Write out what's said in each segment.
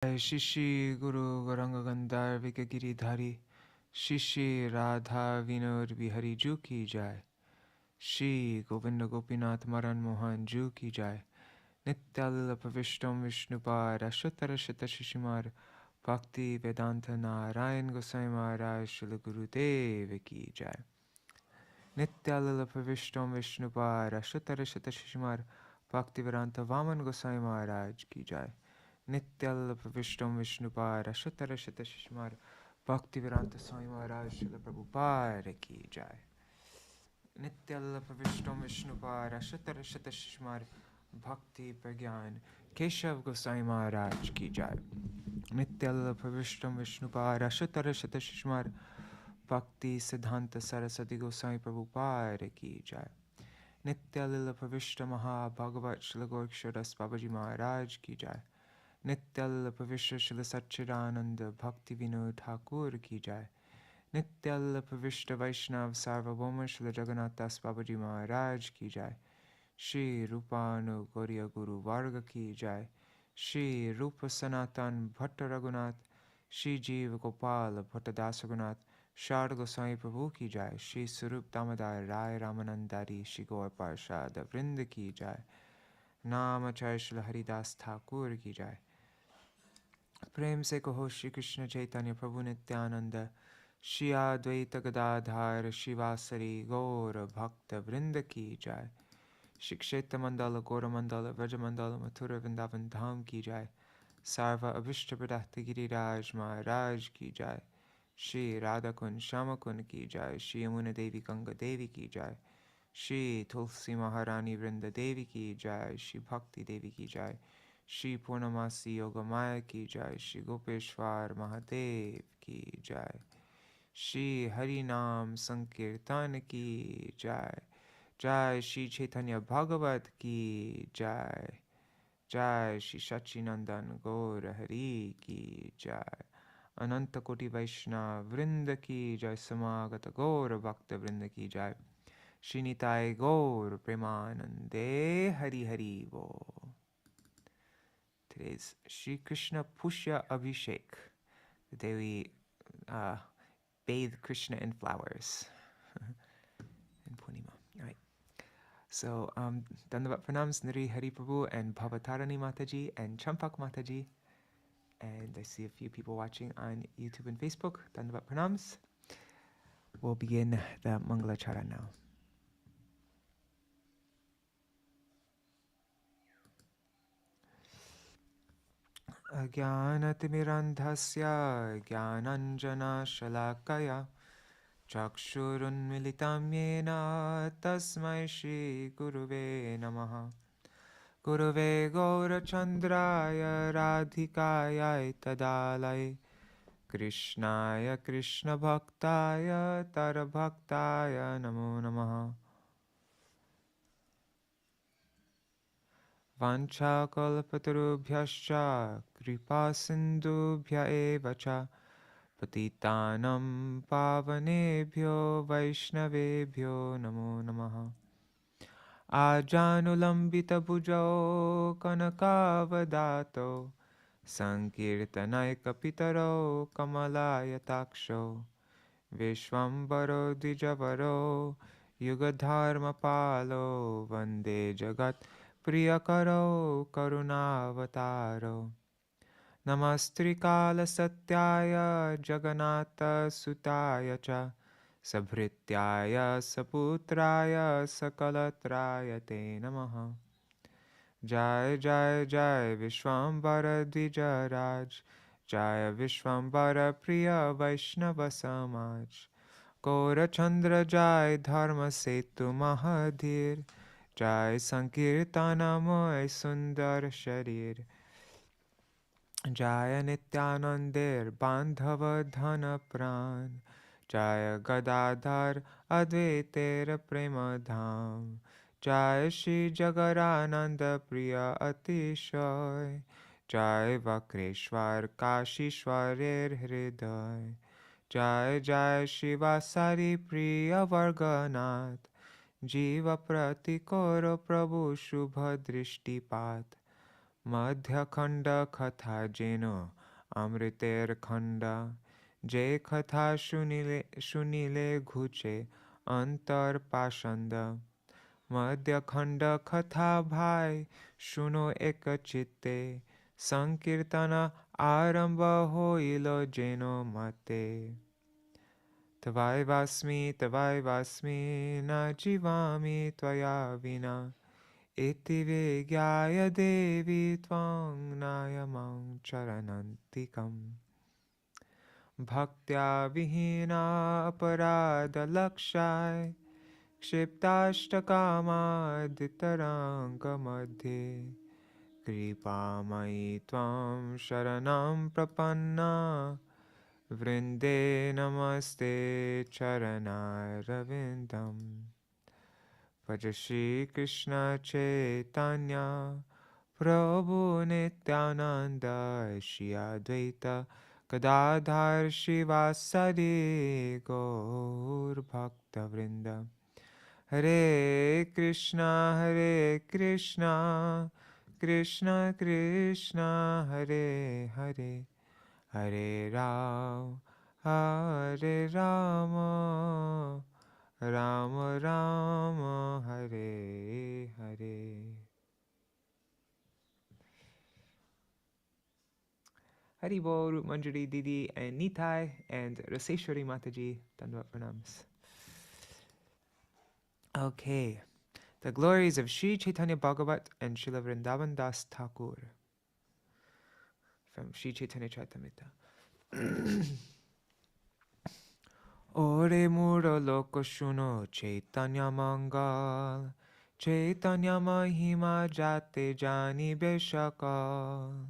Shishi Guru Gauranga Gandharvika Giridhari Shishi Radha Vinod Bihari Ju Ki Jai Shri Govinda Gopinath Maran Mohan Ju Ki Jai Nityalila Pravishtam Vishnupad Ashutara Shita Shishimar Bhakti Vedanta Narayan Gosai Maharaj Srila Gurudev Ki Jai Nityalila Pravishtam Vishnupad Ashutara Shita Shishimar Bhakti Vedanta Vaman Gosai Maharaj Ki Jai Nityal Pravishtam Vishnupad Ashutara Shita Shishmar Bhaktivedanta Swami Maharaj Srila Prabhupada Ki Jai Nityal Pravishtam Vishnupad Ashutara Shita Shishmar Bhakti Pragyan Keshav Gosai Maharaj Ki Jai Nityal Pravishtam Vishnupad Ashutara Shita Shishmar Bhakti Siddhanta Saraswati Gosai Prabhupada Ki Jai Nityalila Pravishta Maha-bhagavat Srila Gorksharas Babaji Maharaj Ki Jai Nityal Pravishta Srila Satchidananda Bhakti Vinod Thakur Ki Jai Nityal Pravishta Vaiṣṇavas Sarvabhauma Srila Jagannath Das Babaji Maharaj Ki Jai Shri Rupanu Gauriya Guru Varga Ki Jai Shri Rupa Sanatan Bhatta Raghunath Shri Jiva Gopala Bhatta Das Raghunath Shard Goswami Prabhu Ki Jai Shri Sarup Damodar Rai Ramanandari Shri Gaur Parshad Vrinda Ki Jai Namacharya Srila Haridas Thakur Ki Jai Prem se kaho Shri Kṛṣṇa Chaitanya Prabhu Nityananda Śrī Advaita Gadadhar Śrīvāsa Gaura Bhakta Vrinda Ki Jai Shri Kshetra Mandala Gaura Mandala Vraja Mandala Mathura Vrindavan Dham Ki Jai Sarva Abhishta Pradakta Giriraj Maharaj Ki Jai Shri Radhakun Shamakun Ki Jai Shri Yamuna Devi Ganga Devi Ki Jai Shri Tulsi Maharani Vrinda Devi Ki Jai Shri Bhakti Devi Ki Jai Shri Purnamasi Yogamaya Ki Jai Shri Gopeshwar Mahadev Ki Jai Shri Harinam Sankirtan Ki Jai Jai Śrī Caitanya-bhāgavata Ki Jai Jai Shri Sachinandan Gaura Hari Ki Jai Ananta Koti Vaishnava Vrinda Ki Jai Samagata Gaura Bhakta Vrinda Ki Jai Shri Nitai Gaur Premanande Hari Hari Bo. Today's Shri Krishna Pushya Abhishek, the day we bathe Krishna in flowers in Purnima. All right. So, Dandavat Pranams, Nari Hari Prabhu and Bhavatarani Mataji and Champak Mataji. And I see a few people watching on YouTube and Facebook. Dandavat Pranams. We'll begin the Mangalachara now. Ajnanatirandhasya jnananjana shalakaya chakshurunmilitam yena tasmai Shri Guruve namaha Guruve Gaurachandraya Radhikaya Tadalai Krishnaya Krishna Bhaktaya Tarabhaktaya Namo Namaha Vancha kalpatarubhyascha kripa sindubhya eva cha patitanam pavanebhyo vaishnavebhyo namo namaha Ajanulambita bhujao kanakavadato sankirtanaika pitaro kamalaya-taksho Vishwambaro dijavaro yugadharma palo vande jagat Priyakaro Karunavataro Namastrikala Satyaya Jagannatha Sutaya Cha Sabhrityaya Saputraya Sakalatraya Te Namaha Jai Jai Jai Vishwambara Dvijaraj Jai Vishwambara Priya Vaishnava Samaj Gaura Chandra Jai Dharma Setu Mahadhir Jai Sankirtana Moy Sundar Sharir Jaya Nityanandir Bandhava Dhana Pran Jaya Gadadhar Advaiter Prema Dham Jai Shri Jagarananda Priya Atishoy Jai Vakreshwar Kashishwarer Hriday Jai Jai Śrīvāsa Priya Varganath Jiva Pratikoro Prabhu Shubha Drishtipat Madhya-khaṇḍa katha jeno amriter khanda. Je katha shunile ghuche antar pashanda. Madhya-khaṇḍa katha bhai shuno ekachitte. Sankirtana aramba hoilo jeno mate. Tavai vasmi na jivami tvaya vina. Iti vigyaya devi tvang nayamang charanantikam. Bhaktya vihina aparada lakshai. Kshiptastakama ditaranga madhe. Kripamai tvam sharanam prapanna. Vrinde namaste charanaravindam. Bhaja Shri Kṛṣṇa Caitanya Prabhu Nityananda Śrī Advaita Gadadhar Śrīvāsa Gaur Bhakta Vrinda. Hare Krishna Krishna Krishna Hare Hare Hare Rama Rama Rama Hare Hare. Hari Bol, Rup Manjari Didi and Nitai and Raseshwari Mataji, Dandvat Pranams. Okay, the glories of Śrī Caitanya-bhāgavata and Śrīla Vrindavan Das Thakur from Śrī Caitanya-bhāgavata. Ore muro loko shuno Caitanya Mangal. Caitanya Mahima Jate Jani Beshakal.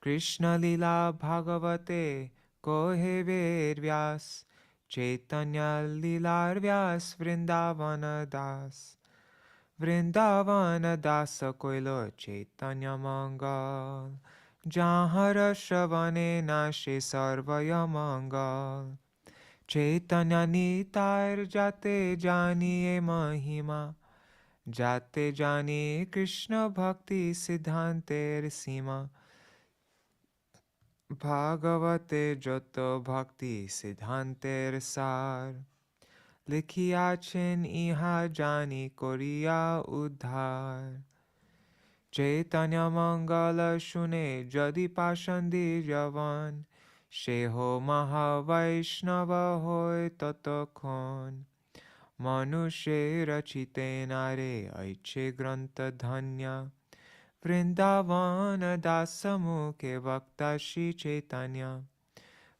Kṛṣṇa Lila Bhagavate Kohe Ved Vyas. Caitanya Lilar Vyas Vrindavana Das. Vrindavana Dasa Koilo Caitanya Mangal. Jahara Shravane Nashe Sarvaya Mangal. Caitanya Nitar Jate Jani Mahima. Jate Jani Krishna Bhakti Siddhanter Sima. Bhagavate Joto Bhakti Siddhanter Sar. Likhiachen Iha Jani Koriya Udhar. Caitanya Mangala Shune Jadi Pashandi Javan. Sheho Maha Vaiṣṇava Hoy Tatokon. Manushe Rachite Nare Aiche Granta Dhanya. Vrindavana Dasa Mukhe Vakta Śrī Caitanya.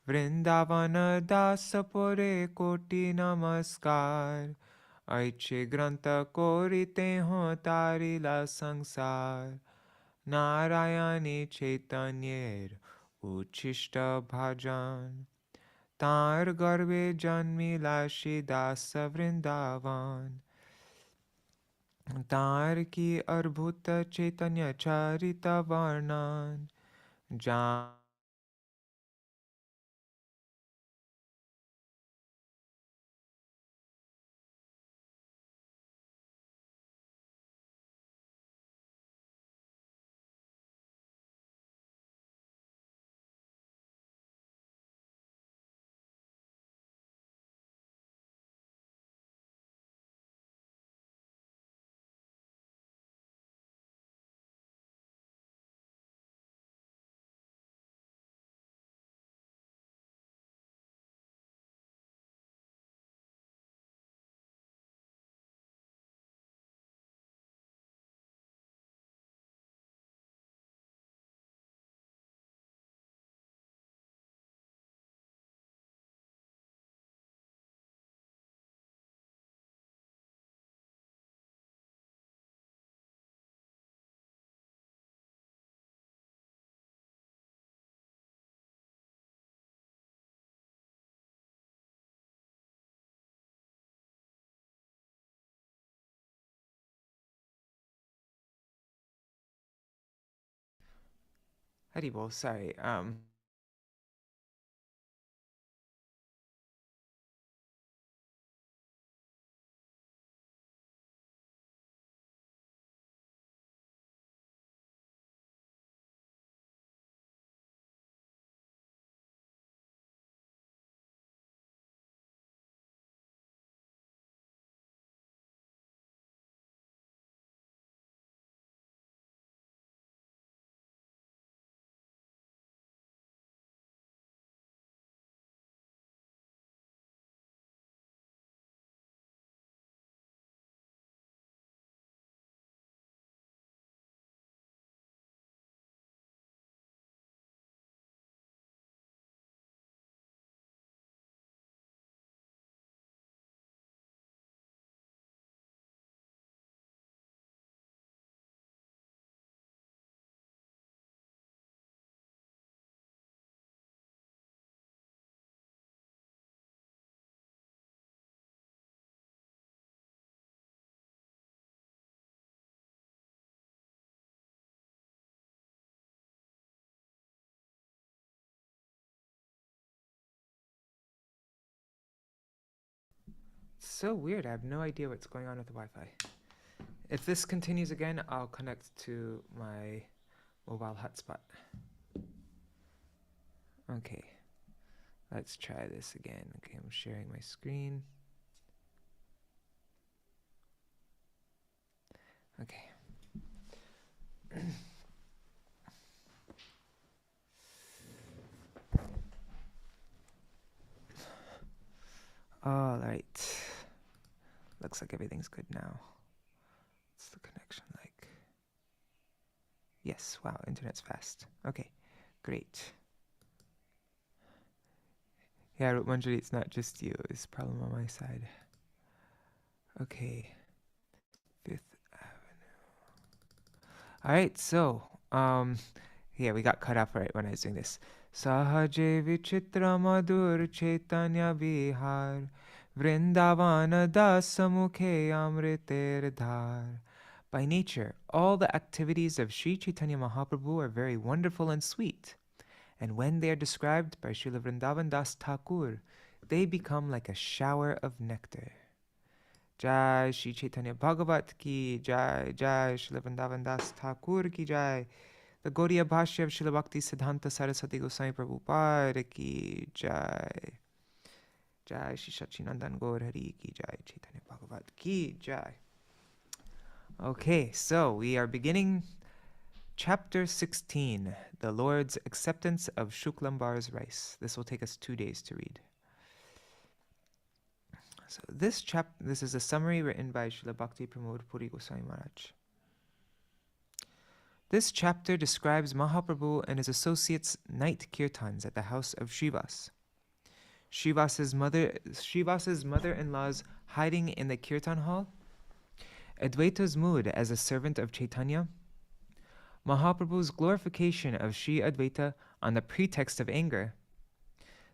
Vrindavana Dasa Pore Koti Namaskar. Aiche Granta Korite Ho Tarila Sangsar. Narayani Chaitanyer Uchishta Bhajan. Tar Garve Janmila Śrī Dasa Vrindavan. Tar ki Arbhuta Caitanya Charita Varnan. Jan Haribol, sorry. so weird. I have no idea what's going on with the Wi-Fi. If this continues again, I'll connect to my mobile hotspot. Okay, let's try this again. Okay, I'm sharing my screen. Okay. All right. Looks like everything's good now. What's the connection like? Yes, wow, internet's fast. Okay, great. Yeah, Manjari, it's not just you. It's a problem on my side. Okay. Fifth Avenue. All right, so, yeah, we got cut off right when I was doing this. Sahaje vichitra madhur chaitanya vihar vrindavana dasamukhe amriter dhar. By nature, all the activities of Śrī Caitanya-Mahaprabhu are very wonderful and sweet. And when they are described by Srila Vrindavan Das Thakur, they become like a shower of nectar. Jai Śrī Caitanya-bhāgavata ki jai, Jai Srila Vrindavan Das Thakur ki jai. The Gaudiya Bhashya of Srila Bhakti Siddhanta Saraswati Goswami Prabhupada ki jai. Jai Shri Sachinandan Gaur Hari ki jai, Caitanya-bhāgavata ki jai. Okay, so we are beginning Chapter 16, the Lord's acceptance of Śuklāmbara's rice. This will take us 2 days to read. So this is a summary written by Srila Bhakti Pramod Puri Goswami Maharaj. This chapter describes Mahāprabhu and his associates' night kīrtans at the house of Śrīvāsa. Śrīvasa's mother-in-law's hiding in the kīrtan hall, Advaita's mood as a servant of Chaitanya, Mahāprabhu's glorification of Śrī Advaita on the pretext of anger,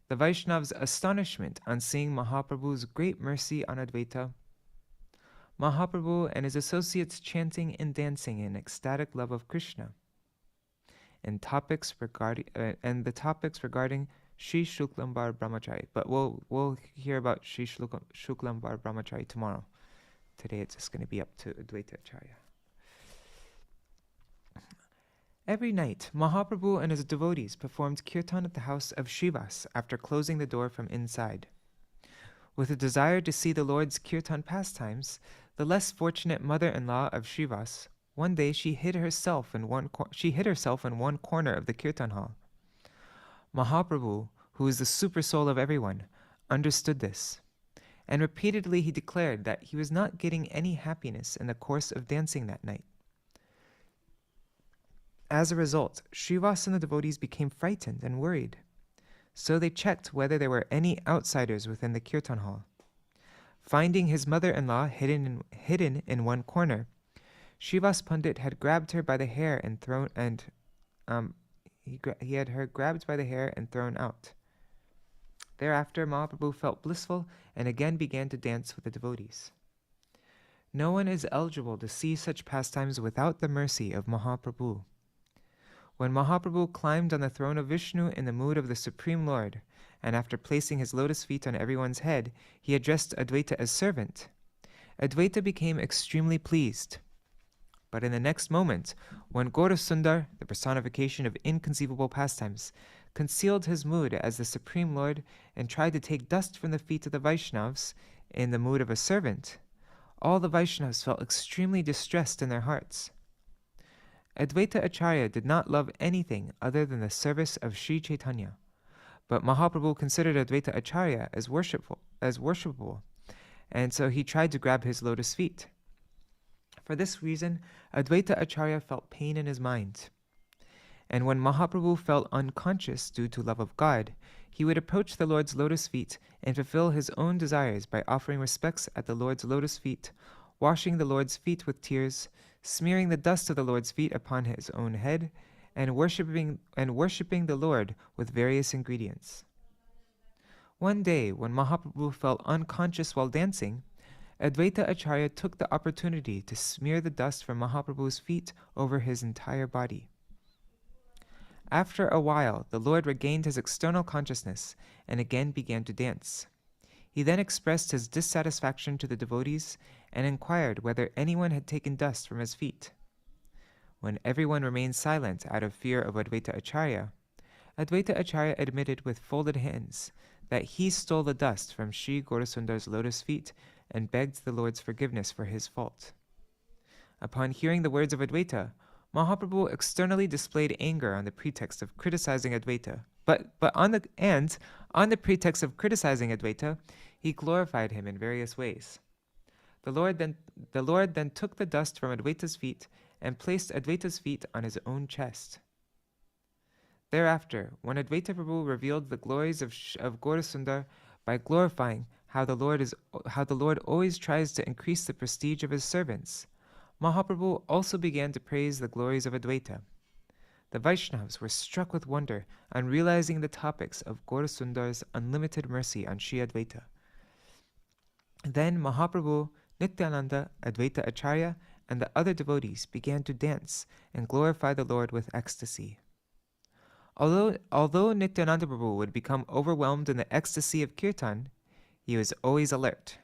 the Vaiṣṇavas' astonishment on seeing Mahāprabhu's great mercy on Advaita, Mahāprabhu and his associates chanting and dancing in ecstatic love of Kṛṣṇa, and the topics regarding Śrī Śuklāmbara Brahmachari. But we'll hear about Śrī Śuklāmbara Brahmachari tomorrow. Today it's just going to be up to Advaita Acharya. Every night, Mahāprabhu and his devotees performed kirtan at the house of Śrīvāsa after closing the door from inside. With a desire to see the Lord's kirtan pastimes, the less fortunate mother-in-law of Śrīvāsa, one day she hid herself in one corner of the kirtan hall. Mahāprabhu, who is the super soul of everyone, understood this, and repeatedly he declared that he was not getting any happiness in the course of dancing that night. As a result, Śrīvāsa and the devotees became frightened and worried. So they checked whether there were any outsiders within the kirtan hall. Finding his mother-in-law hidden in one corner, Śrīvāsa Pandit had grabbed her by the hair and thrown out. Thereafter, Mahaprabhu felt blissful and again began to dance with the devotees. No one is eligible to see such pastimes without the mercy of Mahaprabhu. When Mahaprabhu climbed on the throne of Vishnu in the mood of the Supreme Lord, and after placing his lotus feet on everyone's head, he addressed Advaita as servant, Advaita became extremely pleased. But in the next moment, when Gaurasundar, the personification of inconceivable pastimes, concealed his mood as the Supreme Lord and tried to take dust from the feet of the Vaiṣṇavas in the mood of a servant, all the Vaiṣṇavas felt extremely distressed in their hearts. Advaita Acharya did not love anything other than the service of Śrī Caitanya, but Mahaprabhu considered Advaita Acharya as worshipable, and so he tried to grab his lotus feet. For this reason, Advaita Acharya felt pain in his mind. And when Mahaprabhu felt unconscious due to love of God, he would approach the Lord's lotus feet and fulfill his own desires by offering respects at the Lord's lotus feet, washing the Lord's feet with tears, smearing the dust of the Lord's feet upon his own head, and worshipping the Lord with various ingredients. One day, when Mahaprabhu felt unconscious while dancing, Advaita Acharya took the opportunity to smear the dust from Mahaprabhu's feet over his entire body. After a while, the Lord regained his external consciousness and again began to dance. He then expressed his dissatisfaction to the devotees and inquired whether anyone had taken dust from his feet. When everyone remained silent out of fear of Advaita Acharya Acharya admitted with folded hands that he stole the dust from Sri Gaurasundar's lotus feet and begged the Lord's forgiveness for his fault. Upon hearing the words of Advaita, Mahaprabhu externally displayed anger on the pretext of criticizing Advaita, but on the pretext of criticizing Advaita, he glorified him in various ways. The Lord then took the dust from Advaita's feet and placed Advaita's feet on his own chest. Thereafter, when Advaita Prabhu revealed the glories of Gaurasundar by glorifying how the Lord always tries to increase the prestige of his servants, Mahaprabhu also began to praise the glories of Advaita. The Vaiṣṇavas were struck with wonder on realizing the topics of Gaurasundar's unlimited mercy on Śrī Advaita. Then Mahaprabhu, Nityananda, Advaita Acharya, and the other devotees began to dance and glorify the Lord with ecstasy. Although Nityananda Prabhu would become overwhelmed in the ecstasy of kirtan, he was always alert.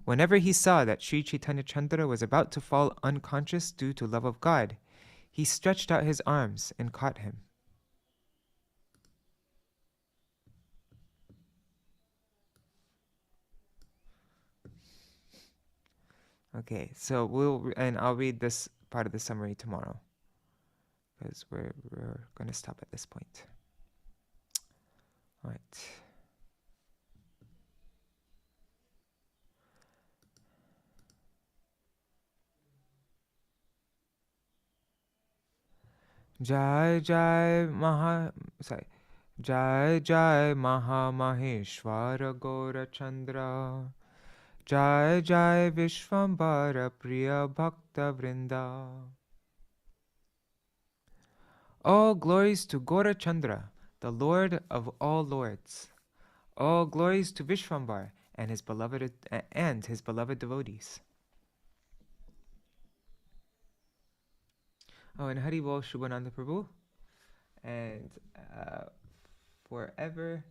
Whenever he saw that Śrī Caitanya-Chandra was about to fall unconscious due to love of God, he stretched out his arms and caught him. Okay, so I'll read this part of the summary tomorrow, because we're going to stop at this point. All right. Jai Jai Maha Maheshwara Gaura Chandra, Jai Jai Vishvambara Priya Bhakta Vrinda. All glories to Gaura Chandra, the Lord of all lords. All glories to Vishvambar and his beloved devotees. Oh, and Hari Bol Shubhananda Prabhu, and forever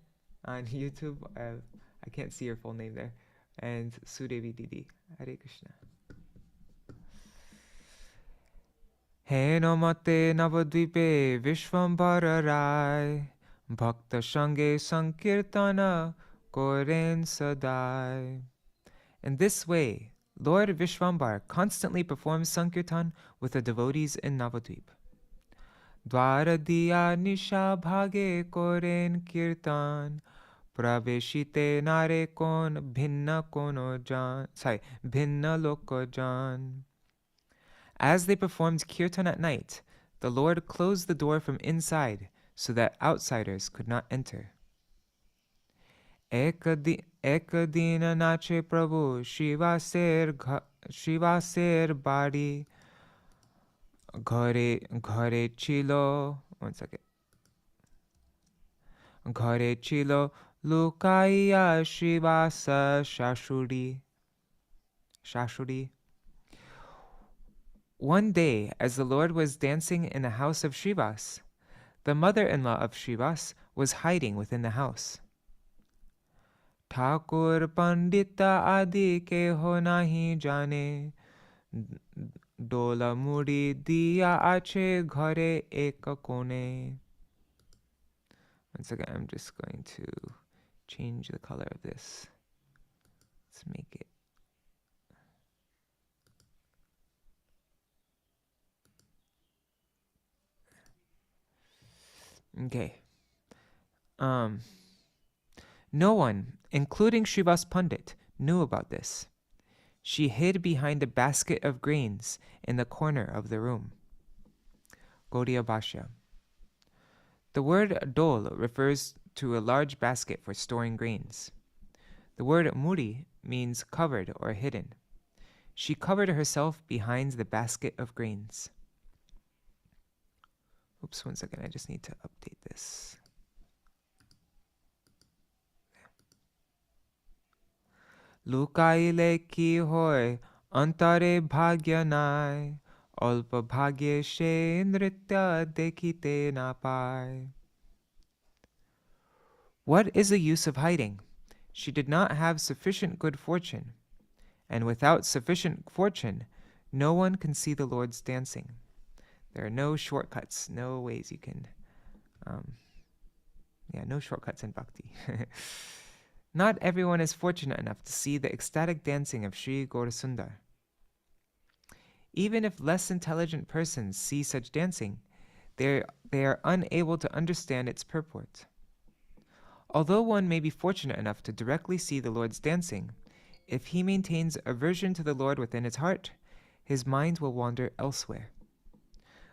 on YouTube. I can't see your full name there. And Sudevi Didi. Hare Krishna. He namate navadvipe Vishvambara Rai, Bhakta Shange Sankirtana Koren Sadai. In this way, Lord Vishvambar constantly performs Sankirtan with the devotees in Navadvip. Dvara diya nisha bhage koren kirtan, praveshite nare kon bhinna loko jan. As they performed kirtan at night, the Lord closed the door from inside so that outsiders could not enter. Ekadina nache Prabhu Śrīvaser bari ghare chilo. 1 second. Ghare chilo lukaiya Śrīvāsa shashuri. One day, as the Lord was dancing in the house of Śrīvāsa, the mother-in-law of Śrīvāsa was hiding within the house. Thakur Pandita Adi ke ho nahi jane, dola muri diya ache ghare ek kone. Once again, I'm just going to change the color of this. Let's make it. Okay. No one, including Śrīvāsa Pandit, knew about this. She hid behind a basket of grains in the corner of the room. Gaudiya Bhashya. The word dol refers to a large basket for storing grains. The word muri means covered or hidden. She covered herself behind the basket of grains. Oops, 1 second, I just need to update this. Lukaile ki hoy antare bhagya nai, alpa bhagye she nritya dekhite na pai. What is the use of hiding? She did not have sufficient good fortune, and without sufficient fortune, no one can see the Lord's dancing. There are no shortcuts, no ways you can, no shortcuts in bhakti. Not everyone is fortunate enough to see the ecstatic dancing of Sri Gaurasundar. Even if less intelligent persons see such dancing, they are unable to understand its purport. Although one may be fortunate enough to directly see the Lord's dancing, if he maintains aversion to the Lord within his heart, his mind will wander elsewhere.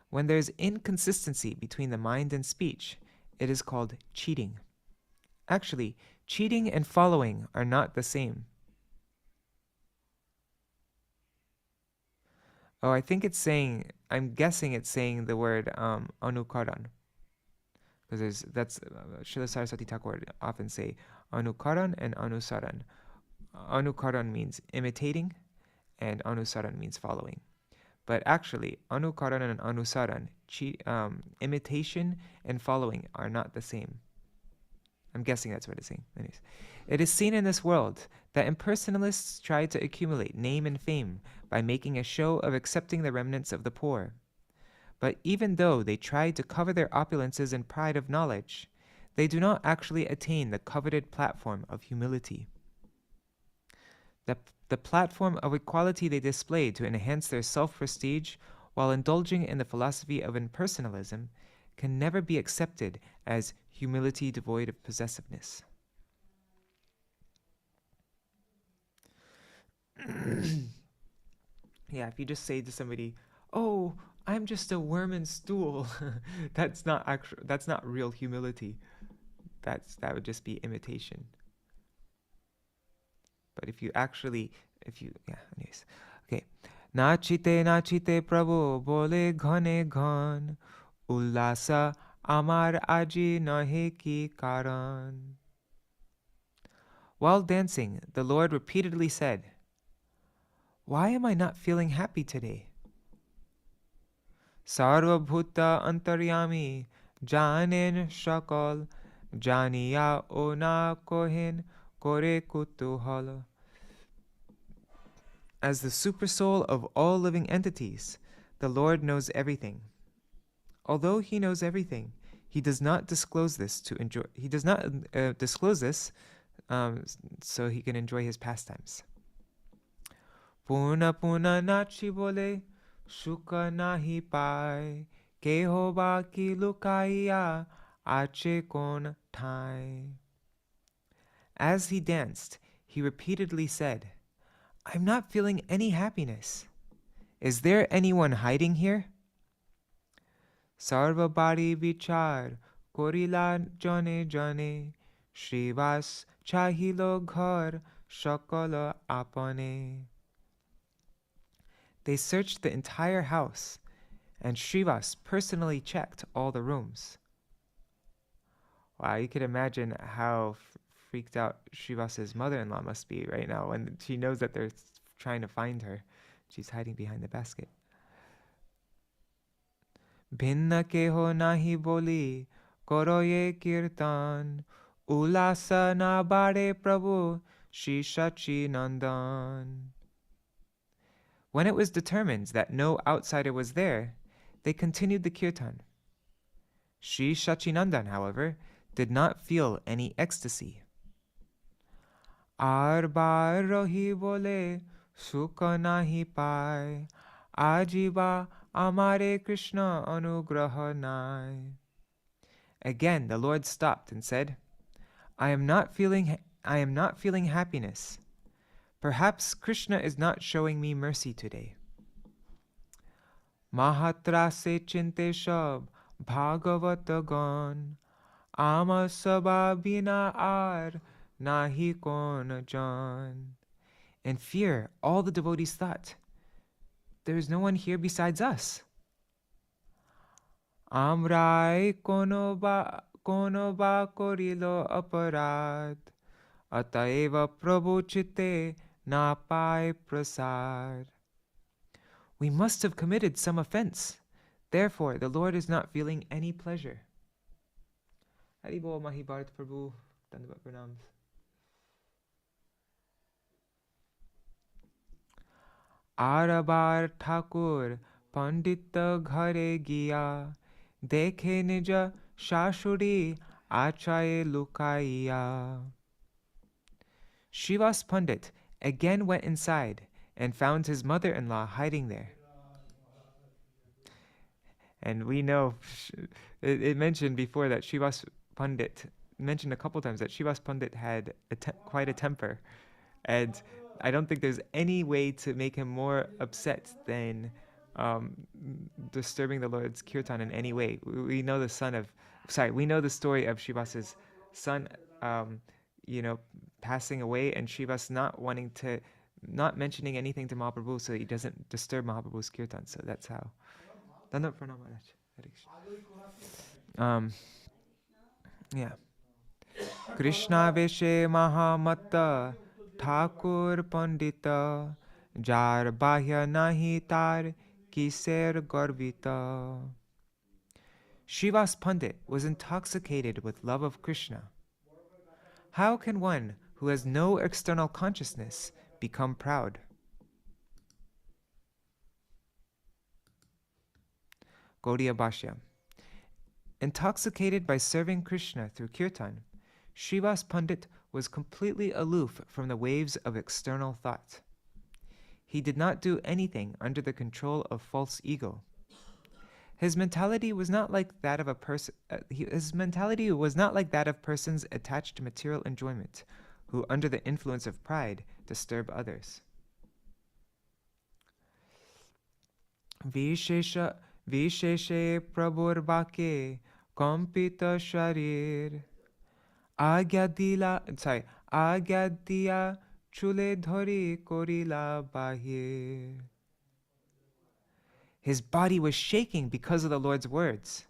When there is inconsistency between the mind and speech, it is called cheating. Actually, cheating and following are not the same. Oh, I think it's saying, I'm guessing it's saying the word anukaran. Because Srila Saraswati Thakur often say anukaran and anusaran. Anukaran means imitating, and anusaran means following. But actually, anukaran and anusaran, imitation and following, are not the same. I'm guessing that's what it's saying. Anyways, it is seen in this world that impersonalists try to accumulate name and fame by making a show of accepting the remnants of the poor. But even though they try to cover their opulences and pride of knowledge, they do not actually attain the coveted platform of humility. The platform of equality they display to enhance their self-prestige while indulging in the philosophy of impersonalism can never be accepted as humility devoid of possessiveness. Yeah, if you just say to somebody, "Oh, I'm just a worm and stool," that's not real humility. That would just be imitation. But anyways. Okay. Nachite Prabhu bole ghane ghan, ullasa amar aji nahe ki karan. While dancing, the Lord repeatedly said, "Why am I not feeling happy today?" Sarva bhuta antaryami, janen shakal, janiya ona kohen kore kutuhala. As the supersoul of all living entities, the Lord knows everything. Although he knows everything, he does not disclose this so he can enjoy his pastimes. Puna puna nachi bole, shuka nahi pai, keho ba ki lukaiya, ache kon thai. As he danced, he repeatedly said, "I'm not feeling any happiness. Is there anyone hiding here?" Sarva bari vichar, korila jane jane, Śrīvāsa chahilo ghar, shakala apane. They searched the entire house, and Śrīvāsa personally checked all the rooms. Wow, you could imagine how freaked out Śrīvāsa's mother-in-law must be right now when she knows that they're trying to find her. She's hiding behind the basket. Bhinna keho nahi boli, koro ye kīrtan, ulasa na bare Prabhu, Śrī Caitanya-bhāgavata. When it was determined that no outsider was there, they continued the kirtan. Śrī Caitanya-bhāgavata, however, did not feel any ecstasy. Ar bar rohi bole, sukha nahi pai, ajiba amare Kṛṣṇa anugraha nai. Again, the Lord stopped and said, I am not feeling happiness. Perhaps Kṛṣṇa is not showing me mercy today. Mahatra se chinte shab bhāgavata gan, ama sabha bina ar nahi kon jan. In fear, all the devotees thought, there is no one here besides us. Amrai kono ba korilo aparad, ataeva prabhu chitte na pai prasad. We must have committed some offense. Therefore, the Lord is not feeling any pleasure. Hari Bol Mahi Bharat Prabhu, Dandavat Pranams. Arabar Thakur Pandita Ghare Giya Dekhe Nija Shashuri Achaye Lukaiya. Śrīvāsa Pandit again went inside and found his mother-in-law hiding there. And we know, it mentioned before that Śrīvāsa Pandit, mentioned a couple times that Śrīvāsa Pandit had quite a temper. And I don't think there's any way to make him more upset than disturbing the Lord's kirtan in any way. We know the story of Śrīvāsa's son, passing away, and Śrīvāsa not mentioning anything to Mahaprabhu so he doesn't disturb Mahaprabhu's kirtan. So that's how. Yeah. Kṛṣṇa Veshe Mahāmata Thakur Pandita Jar Bahya Nahi Tar Kiser Garvita. Śrīvāsa Pandit was intoxicated with love of Kṛṣṇa. How can one who has no external consciousness become proud? Gaudiya Bhashya. Intoxicated by serving Kṛṣṇa through kirtan, Śrīvāsa Pandit was completely aloof from the waves of external thought. He did not do anything under the control of false ego. His mentality was not like that of persons attached to material enjoyment, who under the influence of pride disturb others. Visheshe prabhur bake kampita sharir Agya diya chule dhari korila bahir. His body was shaking because of the Lord's words.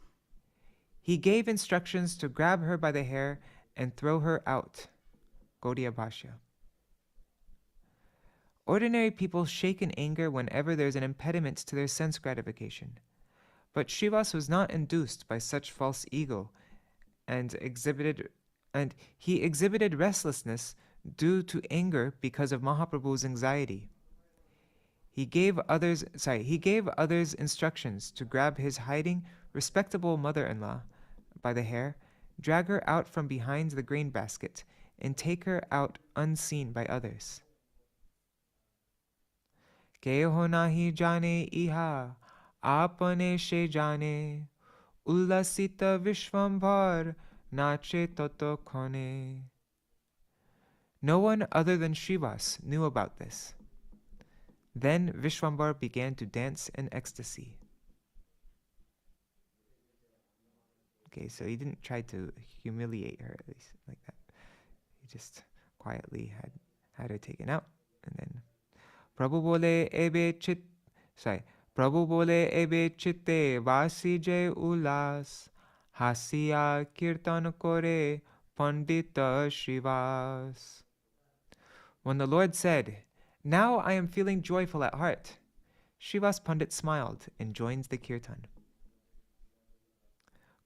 He gave instructions to grab her by the hair and throw her out. Gaudiya Bhashya. Ordinary people shake in anger whenever there is an impediment to their sense gratification. But Śrīvāsa was not induced by such false ego, and he exhibited restlessness due to anger because of Mahaprabhu's anxiety. He gave others instructions to grab his hiding, respectable mother-in-law by the hair, drag her out from behind the grain basket, and take her out unseen by others. Keho nahi jane iha, apane she jane, ullasita vishvambhar, nache toto khone. No one other than Śrīvāsa knew about this. Then Vishvambara began to dance in ecstasy. Okay, so he didn't try to humiliate her, at least like that. He just quietly had her taken out, and then Prabhu bole ebe chitte vasi je ulas hasiya kirtan kore pandita Śrīvāsa. When the Lord said, "Now I am feeling joyful at heart," Śrīvāsa Pandit smiled and joins the kirtan.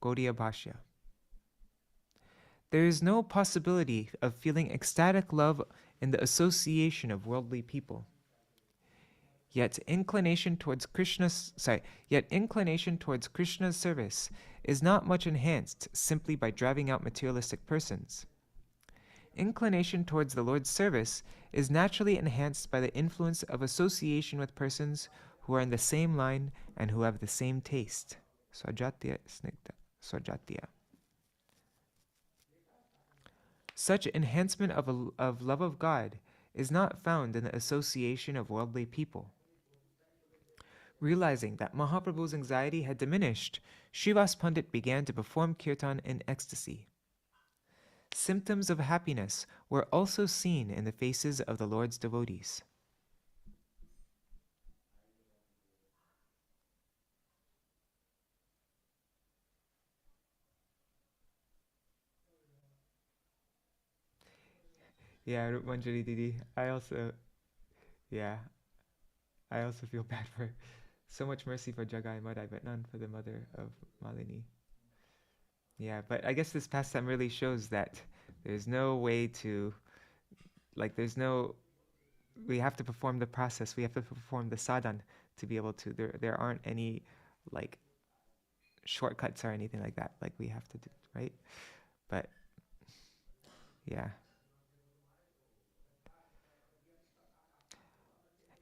Gaudiya Bhashya. There is no possibility of feeling ecstatic love in the association of worldly people. Yet inclination towards Kṛṣṇa's service is not much enhanced simply by driving out materialistic persons. Inclination towards the Lord's service is naturally enhanced by the influence of association with persons who are in the same line and who have the same taste. Swajatya snigdha. Swajatya. Such enhancement of love of God is not found in the association of worldly people. Realizing that Mahaprabhu's anxiety had diminished, Śrīvāsa Pandit began to perform kirtan in ecstasy. Symptoms of happiness were also seen in the faces of the Lord's devotees. Yeah, Manjari Didi, I also feel bad for so much mercy for Jagai Madai, but none for the mother of Malini. Yeah, but I guess this pastime really shows that there's no way to, there's no we have to perform the process. We have to perform the sadhan to be able to. There aren't any like shortcuts or anything like that. Like we have to do, right? But yeah.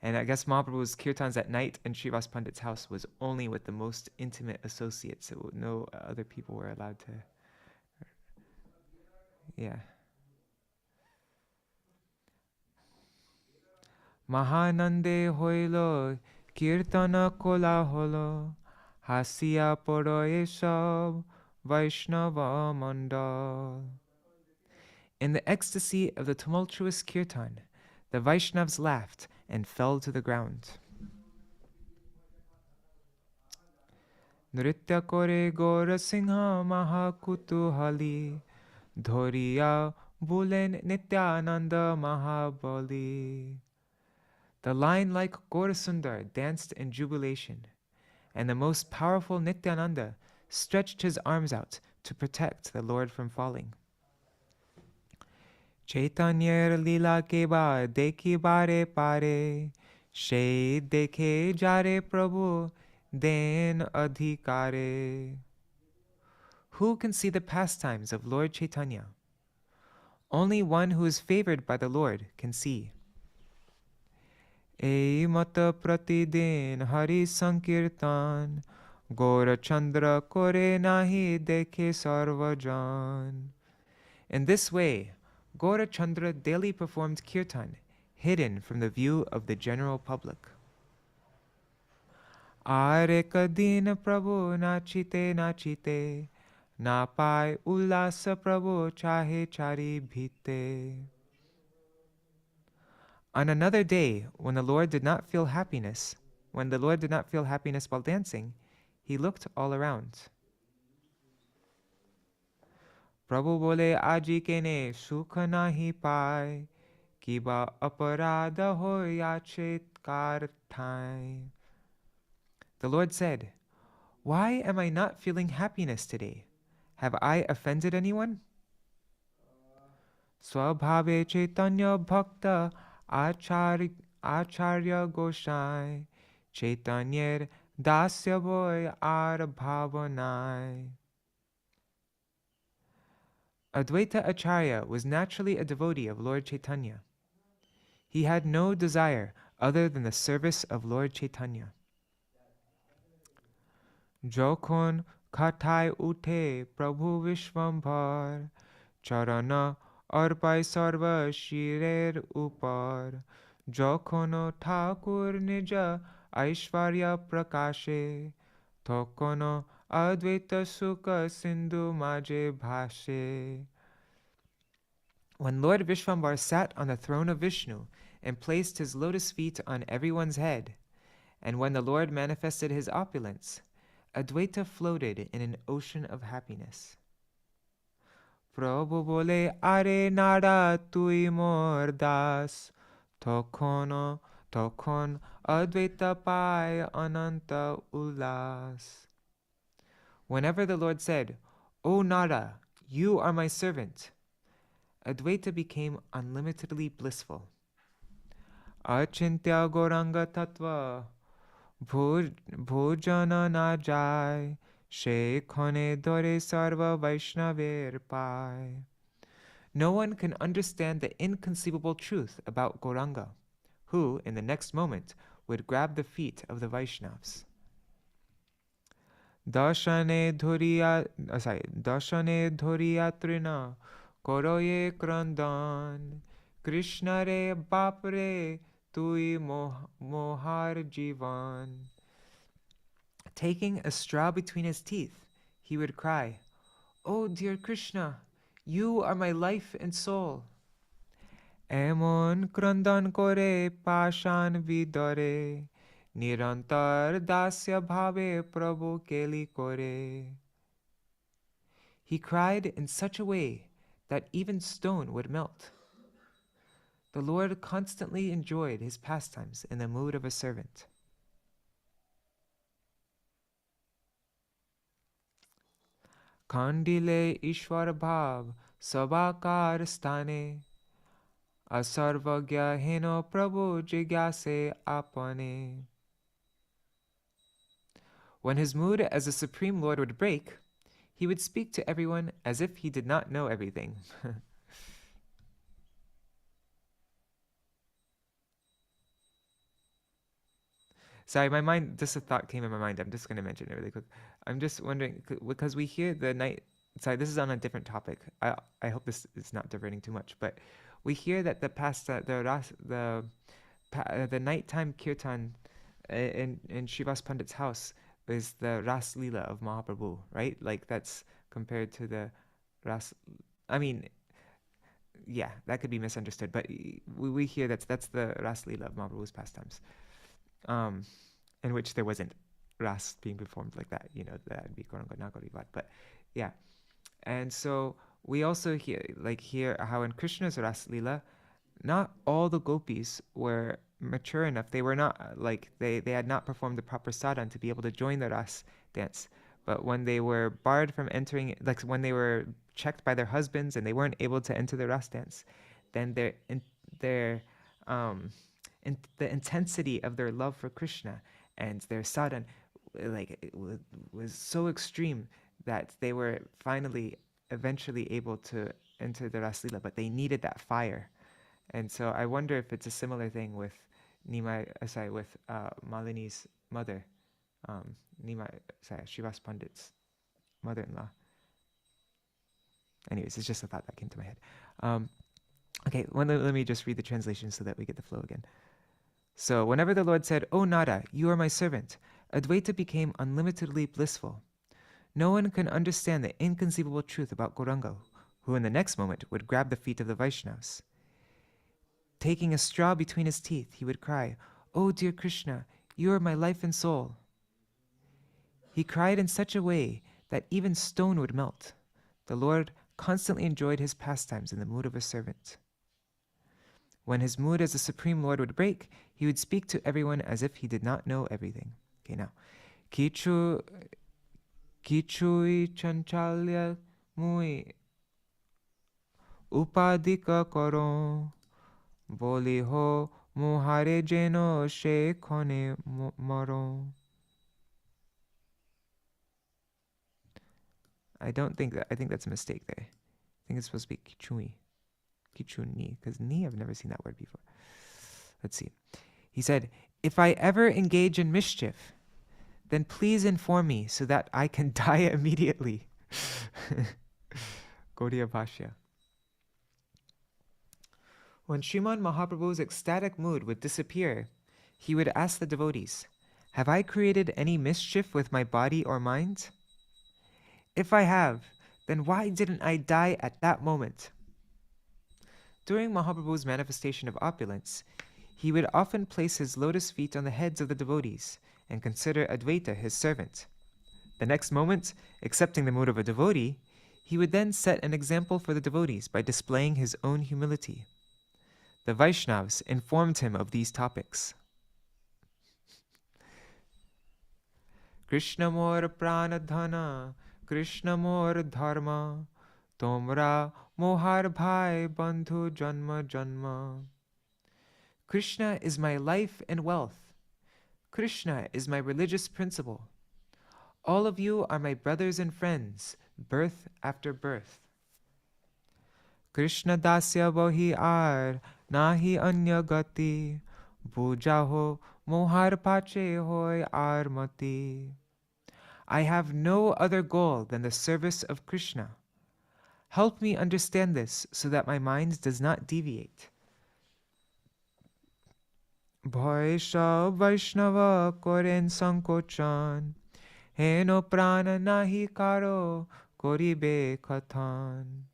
And I guess Mahaprabhu's kirtans at night in Śrīvāsa Pandit's house was only with the most intimate associates. So no other people were allowed to. Yeah. Mahanande hoilo kirtana kola holo hasiya poroye sab Vaiṣṇava mandal. In the ecstasy of the tumultuous kirtan, the Vaiṣṇavas laughed and fell to the ground. Nritya kore Gora Singha Mahakutuhali Dhoriya Bulen Nityananda Mahabali. The lion-like Gaurasundar danced in jubilation, and the most powerful Nityananda stretched his arms out to protect the Lord from falling. Chaitanyar lila ke ba dekhi bare pare, she dekhe jare Prabhu den adhikare. Who can see the pastimes of Lord Chaitanya? Only one who is favored by the Lord can see. Ei mata pratidin hari sankirtan, Gora Chandra kore nahi dekhe sarvajan. In this way, Gora Chandra daily performed kirtan, hidden from the view of the general public. Are kadin Prabhu nachite nachite, na pai ullasa Prabhu chahe chari bhite. On another day, when the Lord did not feel happiness while dancing, he looked all around. Prabhu bole aji kene sukha nahi pai, kiba aparada hoy achet karthai. The Lord said, "Why am I not feeling happiness today? Have I offended anyone?" Swabhave Chaitanya Bhakta Acharya Goshai Chaitanyar Dasya Boy Ar Bhavanai. Advaita Acharya was naturally a devotee of Lord Chaitanya. He had no desire other than the service of Lord Chaitanya. Jokhon Khatai Ute Prabhu Vishwambhar Charana Arpai Sarva Shirer Upar Jokhono Thakur Nija Aishvarya Prakashe Thokono Advaita Sukha Sindhu Maje Bhashe. When Lord Vishwambhar sat on the throne of Vishnu and placed his lotus feet on everyone's head, and when the Lord manifested his opulence, Advaita floated in an ocean of happiness. Prabhu bole are nada tui mor das, Tokhon Advaita pai ananta ullas. Whenever the Lord said, "O Nara, you are my servant," Advaita became unlimitedly blissful. Achintya Goranga Tattva Bhojana na jai, Shekhone dore sarva Vaishnaver pai. No one can understand the inconceivable truth about Gauranga, who, in the next moment, would grab the feet of the Vaishnavas. Dashane dhuriya trina koroye krandan, Kṛṣṇa re bapre tui mohar jivan. Taking a straw between his teeth, he would cry, "Oh dear Kṛṣṇa, you are my life and soul." Emon krandan kore pashan vidore, Nirantar dasya bhave Prabhu keli kore. He cried in such a way that even stone would melt. The Lord constantly enjoyed his pastimes in the mood of a servant. Kandile Ishwar Bhav Sabakar Stane asarvagya heno prabhu jigyase apane. When his mood as a Supreme Lord would break, he would speak to everyone as if he did not know everything. Sorry, my mind, just a thought came in my mind. I'm just going to mention it really quick. I'm just wondering, because we hear the night, sorry, this is on a different topic. I hope this is not diverting too much, but we hear that the nighttime kirtan in Śrīvāsa Pandit's house is the Ras Lila of Mahaprabhu, right? Like that's compared to the Ras. I mean, yeah, that could be misunderstood, but we hear that's the Ras Lila of Mahaprabhu's pastimes, in which there wasn't Ras being performed like that. You know, that would be Gauranga Nagarivat. But yeah, and so we also hear how in Krishna's Ras Lila, not all the gopis were mature enough. They were not they had not performed the proper sadhana to be able to join the ras dance. But when they were barred from entering, like when they were checked by their husbands and they weren't able to enter the ras dance, then their in the intensity of their love for Krishna and their sadhana, was so extreme that they were eventually able to enter the ras lila, but they needed that fire. And so I wonder if it's a similar thing with Malini's mother, Śrīvāsa Pandit's mother-in-law. Anyways, it's just a thought that came to my head. Okay, let me just read the translation so that we get the flow again. So whenever the Lord said, "O Nara, you are my servant," Advaita became unlimitedly blissful. No one can understand the inconceivable truth about Gauranga, who in the next moment would grab the feet of the Vaiṣṇavas. Taking a straw between his teeth, he would cry, "Oh dear Kṛṣṇa, you are my life and soul." He cried in such a way that even stone would melt. The Lord constantly enjoyed his pastimes in the mood of a servant. When his mood as a Supreme Lord would break, he would speak to everyone as if he did not know everything. Okay, now. Kichui chanchalya mui upadika karo boli ho muhare jeno she kone maro. I think that's a mistake there. I think it's supposed to be kichuni, because ni, I've never seen that word before. Let's see. He said, "If I ever engage in mischief, then please inform me so that I can die immediately." Gaudiya Bhashya. When Srimad Mahaprabhu's ecstatic mood would disappear, he would ask the devotees, "Have I created any mischief with my body or mind? If I have, then why didn't I die at that moment?" During Mahaprabhu's manifestation of opulence, he would often place his lotus feet on the heads of the devotees and consider Advaita his servant. The next moment, accepting the mood of a devotee, he would then set an example for the devotees by displaying his own humility. The Vaiṣṇavas informed him of these topics. Krishna mor pranadhana, Krishna mor dharma, tomra mohar bhai bandhu janma janma. Krishna is my life and wealth. Krishna is my religious principle. All of you are my brothers and friends, birth after birth. Krishna dasya bohi ar, nahi anya gati, bujaho mohar pache hoy ar mati. I have no other goal than the service of Krishna. Help me understand this so that my mind does not deviate. Bhaisha Vaiṣṇava koren sankochan, heno prana nahi karo koribe kathan.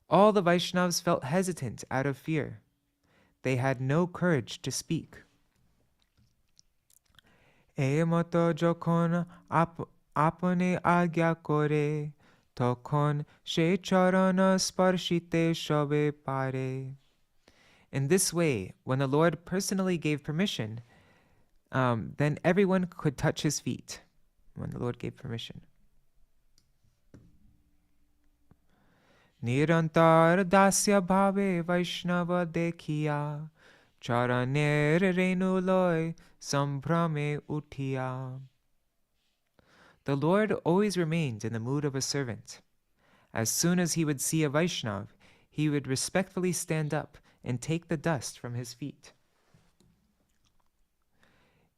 All the Vaishnavas felt hesitant out of fear. They had no courage to speak. Emoto jokhon apane agya kore, tokhon she charana sparshite shobe pare. In this way, when the Lord personally gave permission, then everyone could touch his feet. When the Lord gave permission. Nirantar dasya bhave Vaiṣṇava dekhiya, charaner renuloy sambhrame uthiya. The Lord always remained in the mood of a servant. As soon as he would see a Vaishnav, he would respectfully stand up and take the dust from his feet.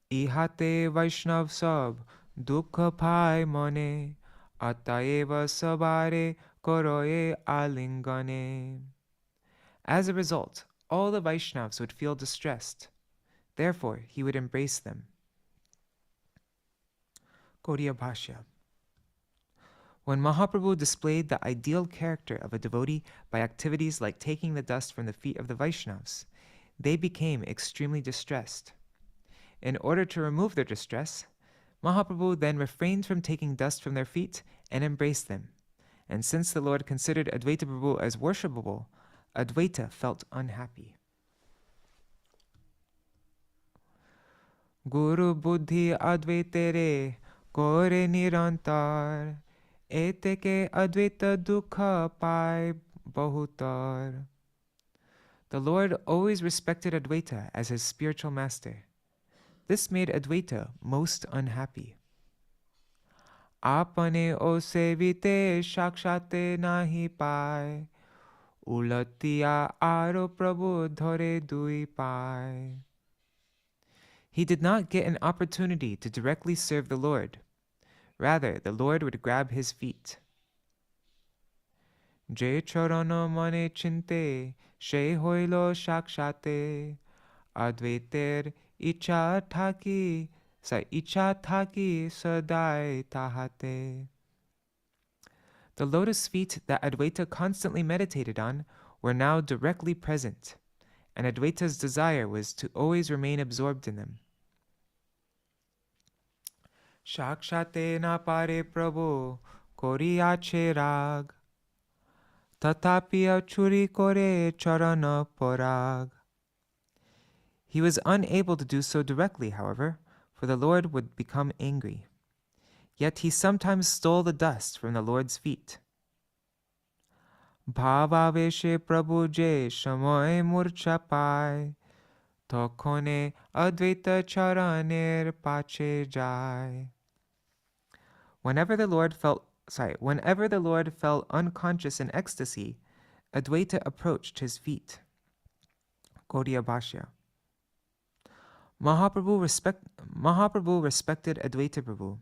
Ihate Vaishnav sab dukha pai mone, ataeva sabare koroye alingane. As a result, all the Vaishnavas would feel distressed. Therefore, he would embrace them. Gaudiya Bhashya. When Mahaprabhu displayed the ideal character of a devotee by activities like taking the dust from the feet of the Vaishnavas, they became extremely distressed. In order to remove their distress, Mahaprabhu then refrained from taking dust from their feet and embraced them. And since the Lord considered Advaita Prabhu as worshipable, Advaita felt unhappy. Guru buddhi advaitere kore nirantar, eteke advaita dukha pai bahutar. The Lord always respected Advaita as his spiritual master. This made Advaita most unhappy. Apane o sevite shakshate nahi pai, ulatiya aro prabhu dhore dui pai. He did not get an opportunity to directly serve the Lord. Rather, the Lord would grab his feet. Je charana mane chinte, she hoilo shakshate, advaiter icha thaki sadai tahate. The lotus feet that Advaita constantly meditated on were now directly present, and Advaita's desire was to always remain absorbed in them. Shakshate na pare prabhu koriyache rag, tatapiya churi kore charana porag. He was unable to do so directly, however, for the Lord would become angry. Yet he sometimes stole the dust from the Lord's feet. Bhavaveshe prabhu je shamoy murcha pai, tokhone advaita charaner pache jai. Whenever the Lord felt unconscious in ecstasy, Advaita approached his feet. Gaudiya Bhashya. Mahaprabhu respected Advaita Prabhu.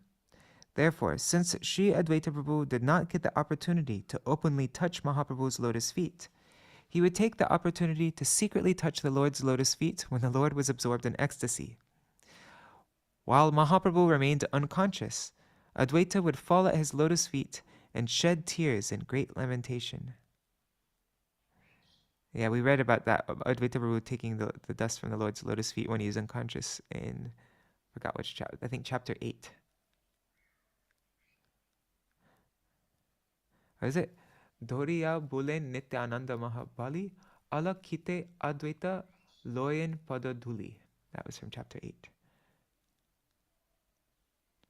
Therefore, since Śrī Advaita Prabhu did not get the opportunity to openly touch Mahaprabhu's lotus feet, he would take the opportunity to secretly touch the Lord's lotus feet when the Lord was absorbed in ecstasy. While Mahaprabhu remained unconscious, Advaita would fall at his lotus feet and shed tears in great lamentation. Yeah, we read about that, Advaita Prabhu taking the dust from the Lord's lotus feet when he was unconscious in, I forgot which chapter, I think chapter 8. What is it? Doriya bulen nityananda mahabali ala kite advaita loyen padadhuli. That was from chapter 8.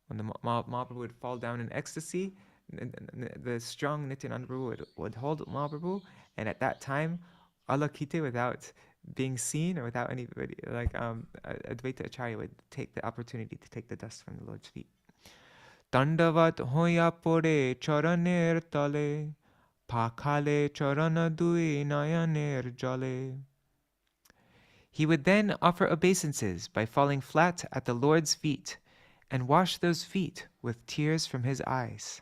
When the Mahaprabhu would fall down in ecstasy, the strong Nityananda Prabhu would hold Mahaprabhu, and at that time, alakite, without being seen or without anybody, Advaita Acharya would take the opportunity to take the dust from the Lord's feet. Tandavat hoya pore charaner tale, pakhale charana dui nayaner jale. He would then offer obeisances by falling flat at the Lord's feet and wash those feet with tears from his eyes.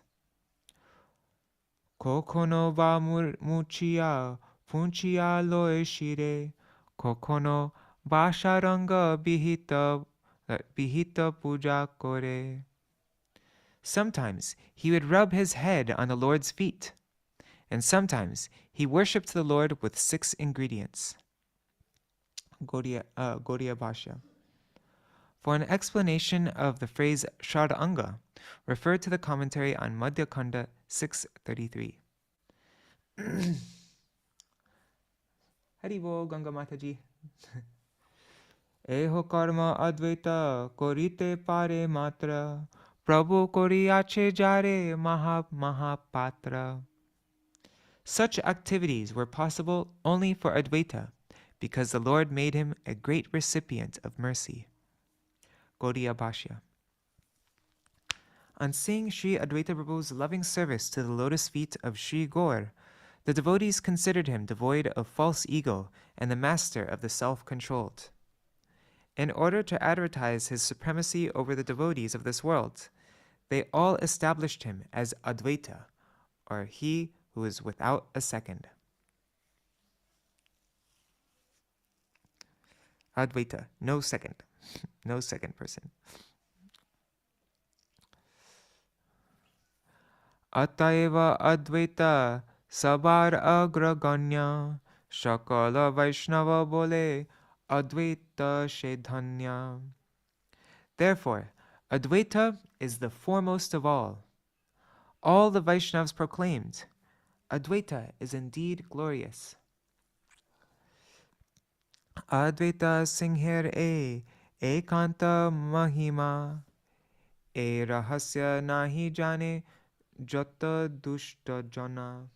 Kokono va muchia punchia loe shire, kokono basharanga bihita puja kore. Sometimes he would rub his head on the Lord's feet, and sometimes he worshipped the Lord with 6 ingredients. Gaudiya Bhashya. For an explanation of the phrase Shradanga, refer to the commentary on Madhya-khaṇḍa 6.33. Haribo Ganga Mataji. Eho karma advaita korite pare matra, Prabhu koriyache jare mahapatra. Such activities were possible only for Advaita, because the Lord made him a great recipient of mercy. Gaudiya Bhashya. On seeing Śrī Advaita Prabhu's loving service to the lotus feet of Śrī Gaur, the devotees considered him devoid of false ego and the master of the self-controlled. In order to advertise his supremacy over the devotees of this world, they all established him as Advaita, or he who is without a second. Advaita, no second, no second person. Ataiva Advaita Sabar Agraganya Shakala Vaiṣṇava Bole Advaita Shedhanya. Therefore, Advaita is the foremost of all. All the Vaiṣṇavas proclaimed, Advaita is indeed glorious. Advaita Singhir Ekanta Mahima E Rahasya Nahi Jane Jata Dushta Jana.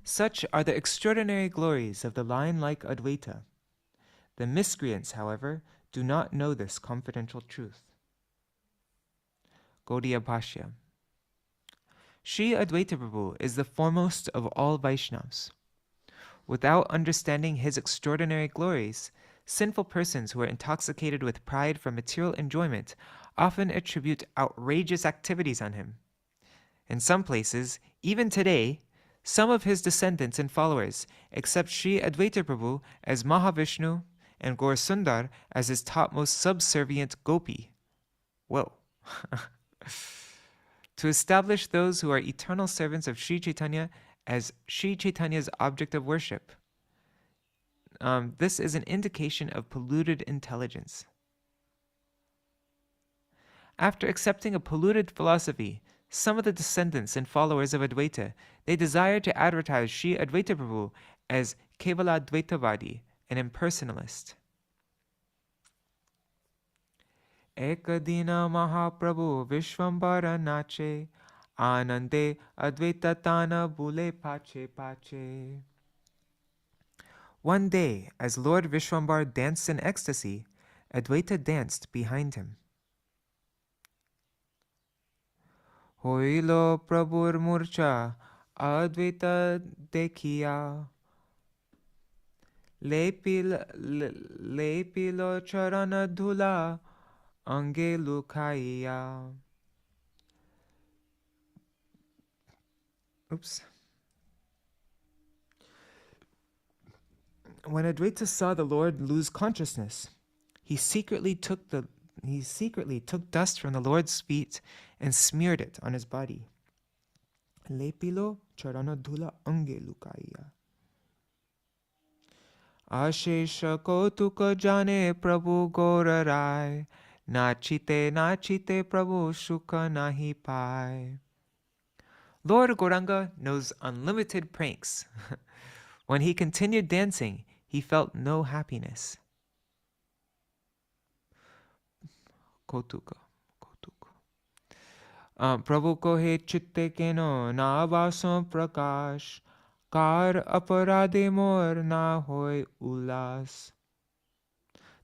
Such are the extraordinary glories of the line like Advaita. The miscreants, however, do not know this confidential truth. Gaudiya Bhashya. Śrī Advaita Prabhu is the foremost of all Vaishnavas. Without understanding his extraordinary glories, sinful persons who are intoxicated with pride for material enjoyment often attribute outrageous activities on him. In some places, even today, some of his descendants and followers accept Śrī Advaita Prabhu as Mahavishnu and Gaur Sundar as his topmost subservient gopi. Whoa. To establish those who are eternal servants of Śrī Caitanya as Śrī Caitanya's object of worship. This is an indication of polluted intelligence. After accepting a polluted philosophy, some of the descendants and followers of Advaita, they desire to advertise Śrī Advaita Prabhu as Kevala Dvaitavadi, an impersonalist. Ekadina Mahāprabhu Vaiṣṇavara nache, Anande Advaita Tana Bule Pache Pache. One day, as Lord Vishwambara danced in ecstasy, Advaita danced behind him. Hoilo Prabhur Murcha Advaita Dekhiya Lepilo Charana Dhula Ange Lukhaiya. Oops. When Advaita saw the Lord lose consciousness, he secretly took dust from the Lord's feet and smeared it on his body. Lepilo charana dhula ange lukaiya. Ashesha kotuka jane Prabhu gorarai, nachite nachite Prabhu shuka nahi pai. Lord Gauranga knows unlimited pranks. When he continued dancing, he felt no happiness. Kotuka. Prabhu ko he chitte keno na vaso prakash, kar aparade mor na hoy ulas.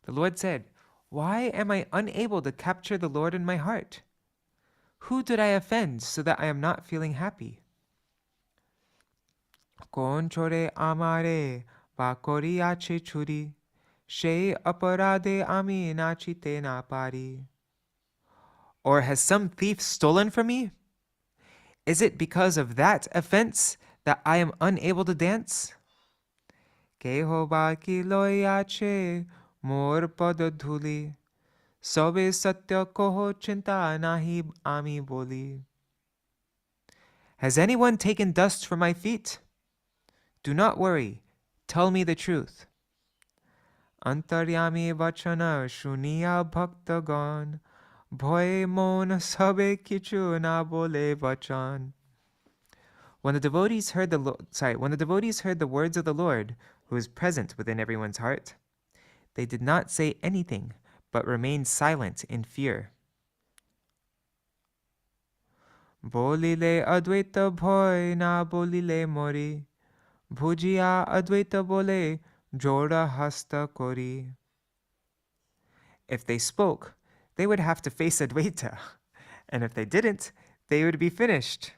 The Lord said, "Why am I unable to capture the Lord in my heart? Who did I offend so that I am not feeling happy?" Kon chore amare bakori ache churi, she aparade ami nachite na pari. Or has some thief stolen from me? Is it because of that offense that I am unable to dance? Keho baki loyache mor padadhuli, sobe satya koho chinta nahi ami boli. Has anyone taken dust from my feet? Do not worry, tell me the truth. Antaryami vachana shuniya bhaktagan, bhoy mon sabe kichu na bole vachan. When the devotees heard the words of the Lord, who is present within everyone's heart, they did not say anything, but remained silent in fear. Bolile Advaita bhoy na bolile mori. Bhujiya Advaita bole joda hasta kori. If they spoke, they would have to face Advaita. And if they didn't, they would be finished.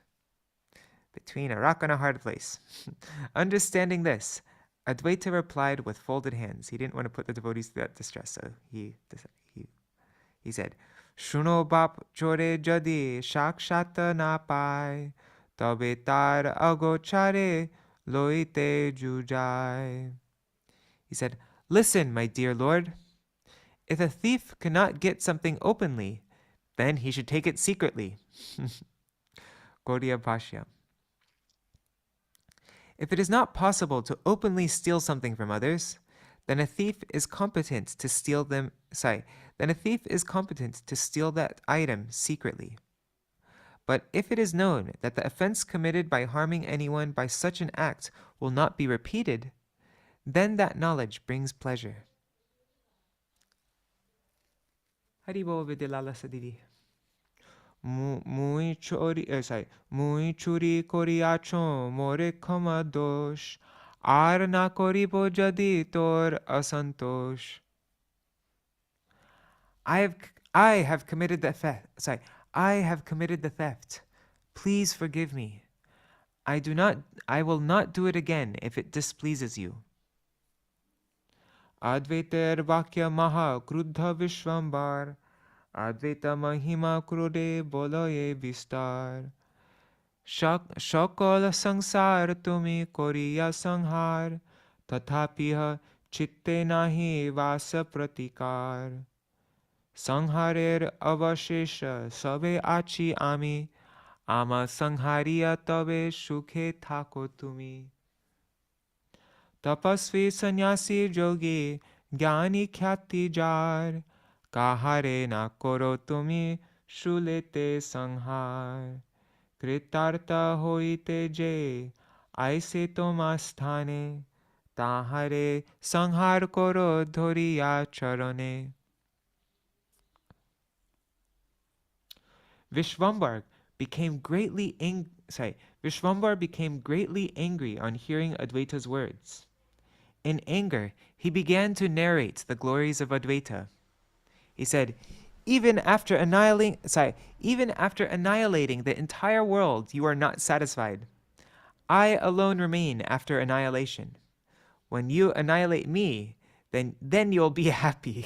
Between a rock and a hard place. Understanding this, Advaita replied with folded hands. He didn't want to put the devotees through that distress, so he said, Shuno bap chore jadi shakshata na pai, tabe tar agochare loite jujai. He said, listen, my dear Lord. If a thief cannot get something openly, then he should take it secretly. Gaudiya Bhashya. If it is not possible to openly steal something from others, then a thief is competent to steal that item secretly. But if it is known that the offense committed by harming anyone by such an act will not be repeated, then that knowledge brings pleasure. Haribol Vidilala Sadidi. Mui churi koriacho more kama dosh, ar na koribo jadi tor asantosh. I have committed the theft. Please forgive me. I will not do it again if it displeases you. Advaiter vakya maha kruddha Vaiṣṇavas. Advaita mahima krude boloye vistar. Shakal sangsar tumi koriya sanghar. Tathapiha chitte nahi vasa pratikar. Sangharer avashesha sabe achi ami. Ama sanghariya tabe shukhe thako tumi. Tapasvi sannyasi jogi jnani khyati jar. Kahare na koro tumi shulete sanghar. Kritarta hoite je aise tomasthane. Tahare sanghar koro dhoriya charane. Vaiṣṇavas became greatly angry on hearing Advaita's words. In anger, he began to narrate the glories of Advaita. He said, even after annihilating the entire world, you are not satisfied. I alone remain after annihilation. When you annihilate me, then you'll be happy.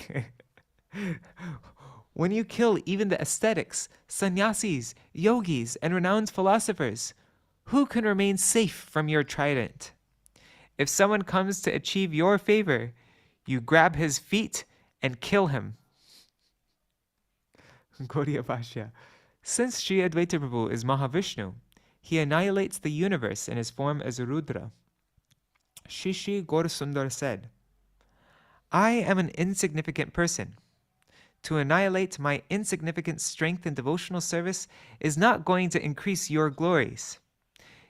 When you kill even the ascetics, sannyasis, yogis, and renowned philosophers, who can remain safe from your trident? If someone comes to achieve your favor, you grab his feet and kill him. Gaudiya Bhashya. Since Śrī Advaita Prabhu is Mahavishnu, he annihilates the universe in his form as Rudra. Shri Gaurasundar said, I am an insignificant person. To annihilate my insignificant strength in devotional service is not going to increase your glories.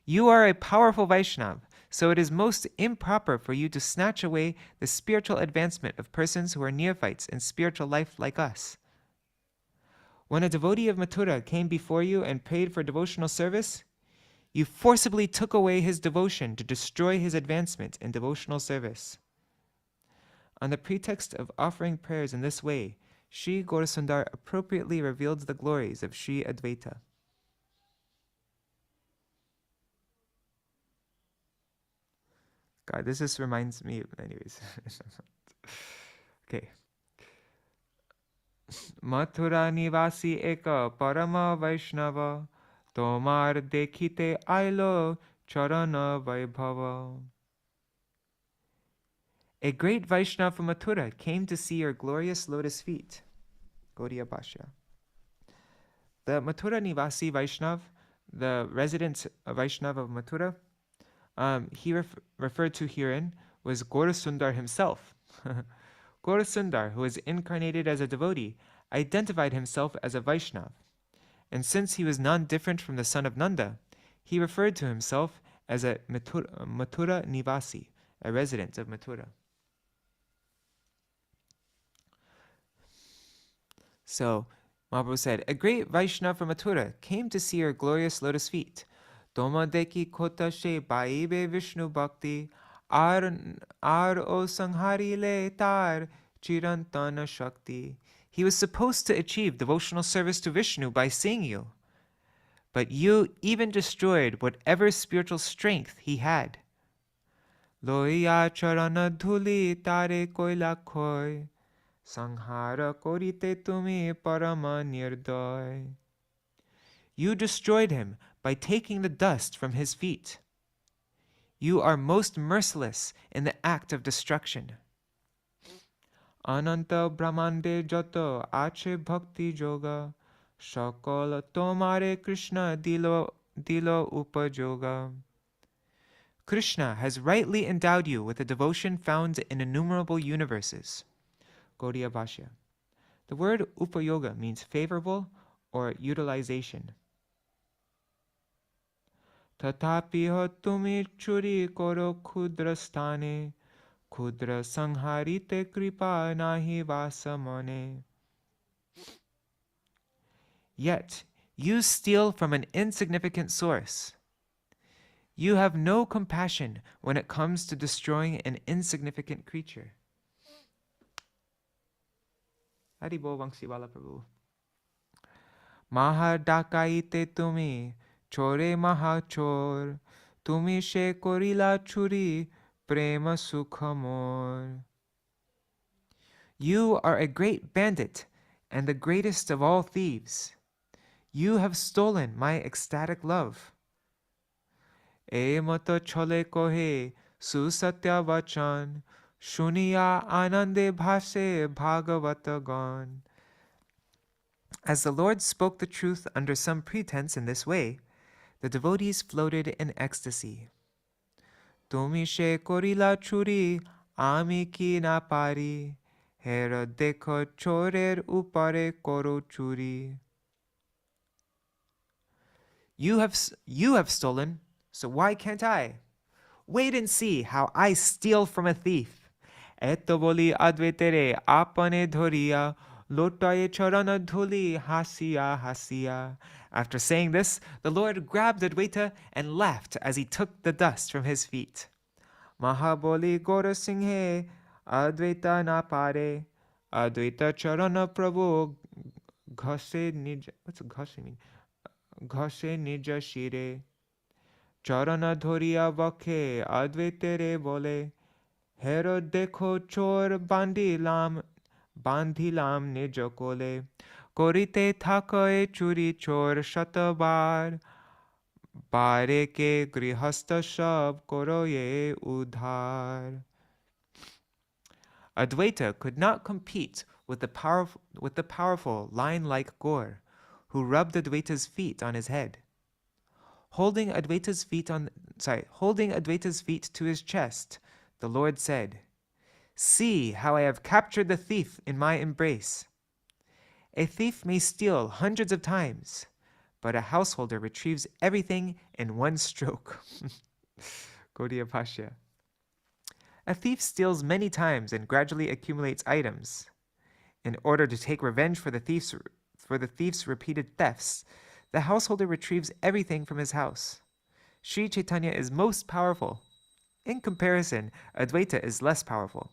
You are a powerful Vaiṣṇava, so it is most improper for you to snatch away the spiritual advancement of persons who are neophytes in spiritual life like us. When a devotee of Mathura came before you and prayed for devotional service, you forcibly took away his devotion to destroy his advancement in devotional service. On the pretext of offering prayers in this way, Śrī Gaurasundar appropriately revealed the glories of Śrī Advaita. God, this just reminds me, anyways. Okay. Mathura nivasi eka parama Vaiṣṇava, tomar dekhite ailo charana vaibhava. A great Vaishnava from Mathura came to see your glorious lotus feet. Gaudiya Bhashya. The Mathura Nivasi Vaishnava, the resident Vaishnava of Mathura, he referred to herein was Gaurasundar himself. Gaurasundar, who was incarnated as a devotee, identified himself as a Vaishnava. And since he was none different from the son of Nanda, he referred to himself as a Mathura Nivasi, a resident of Mathura. So, Mahaprabhu said, a great Vaishnava from Mathura came to see your glorious lotus feet. Toma deki kota she baibe Vishnu bhakti, ar o sanghari le tar chirantana shakti. He was supposed to achieve devotional service to Vishnu by seeing you, but you even destroyed whatever spiritual strength he had. Loya charana dhuli tare koila khoi, sanghara korite tumi parama nirdoy. You destroyed him by taking the dust from his feet. You are most merciless in the act of destruction. Ananta brahmande jato ache bhakti yoga, shakala tomare Kṛṣṇa dilo upajoga. Kṛṣṇa has rightly endowed you with a devotion found in innumerable universes. Gaudiya Bhashya. The word upayoga means favorable or utilization. Tatapi ho tumi churi koro khudra sthane, khudra sangharite kripa nahi vasamone. Yet you steal from an insignificant source. You have no compassion when it comes to destroying an insignificant creature. Haribol Vaiṣṇavas Prabhu. Maha dakaite tumi, chore maha chor, tumi she korila churi, prema sukhamor. You are a great bandit and the greatest of all thieves. You have stolen my ecstatic love. E mato chole kohe susatya vachan, shuniya anande bhase bhagavata gan. As the Lord spoke the truth under some pretense in this way, the devotees floated in ecstasy. Tumi she korila churi, ami ki na pari, hera dekho chorer upare koro churi. You have stolen, so why can't I? Wait and see how I steal from a thief. Eto boli advetere apane dhoriya, lotaye charana dhuli hasiya hasiya. After saying this, the Lord grabbed Advaita and laughed as he took the dust from his feet. Mahaboli Gora Singhe Advaita na pare, Advaita charana prabhu ghase nija. What's ghase mean? Ghase nija shire. Charana dhoriya vakhe Advaitere bole, hero dekho chor bandilam nijo kole, korite thakoe churi chor shatabar, bare ke grihasta shab koroye udhar. Advaita could not compete with the powerful lion-like Gaur, who rubbed Advaita's feet on his head. Holding Advaita's feet to his chest, the Lord said, "See how I have captured the thief in my embrace." A thief may steal hundreds of times, but a householder retrieves everything in one stroke. Gaudiya Bhashya. A thief steals many times and gradually accumulates items. In order to take revenge for the thief's repeated thefts, the householder retrieves everything from his house. Śrī Caitanya is most powerful. In comparison, Advaita is less powerful.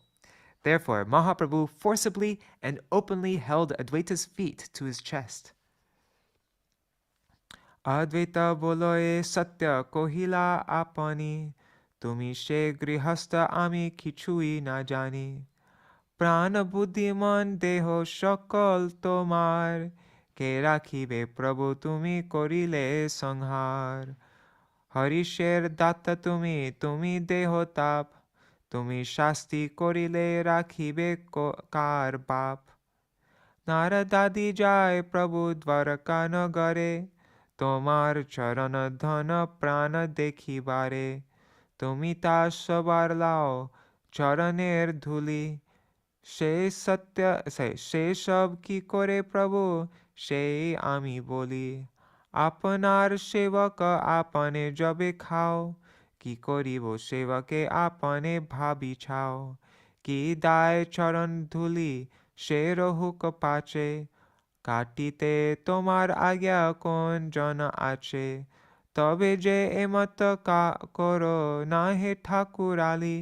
Therefore, Mahāprabhu forcibly and openly held Advaita's feet to his chest. Advaita boloye satya kohila apani, tumi she grihasta ami kichui na jani. Prana buddhiman deho shakal tomar, ke rakhibe prabhu tumi korile sanghar. Harisher datta tumi deho tap, tumi shasti korile rakhibe kar bap. Naradadi jai prabhu dvaraka nagare, tomar charana dhana prana dekhibare. Tumi ta sabar lao charaner dhuli, she sab ki kore prabhu, she ami boli. আপনার সেবক আপনে জবে খাও, কি করিব সেবকে আপনে ভাবি ছাও। কি দায় চরণ ধুলি সে রহুক পাচে, কাটিতে তোমার আজ্ঞা কোন জন আছে তবে যে এমত করো না হে ঠাকুর আলী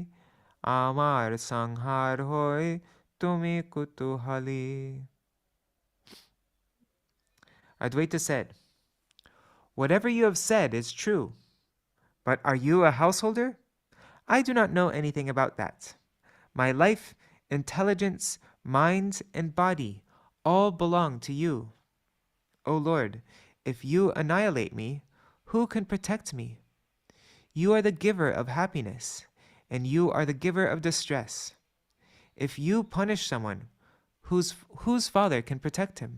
আমার সংহার হয় tumi kutuhali. Advaita said, "Whatever you have said is true, but are you a householder? I do not know anything about that. My life, intelligence, mind, and body all belong to you. O Lord, if you annihilate me, who can protect me? You are the giver of happiness, and you are the giver of distress. If you punish someone, whose father can protect him?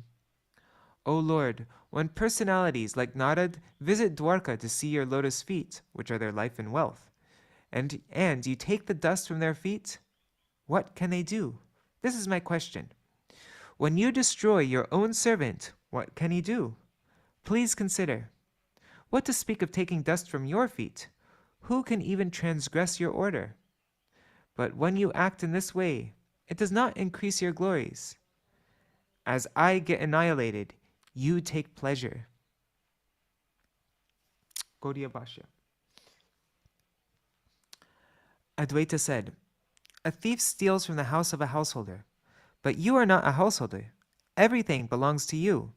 O Lord, when personalities like Narad visit Dwarka to see your lotus feet, which are their life and wealth, and you take the dust from their feet, what can they do? This is my question. When you destroy your own servant, what can he do? Please consider. What to speak of taking dust from your feet? Who can even transgress your order? But when you act in this way, it does not increase your glories. As I get annihilated, you take pleasure." Gaudiya Bhashya. Advaita said, "A thief steals from the house of a householder, but you are not a householder. Everything belongs to you.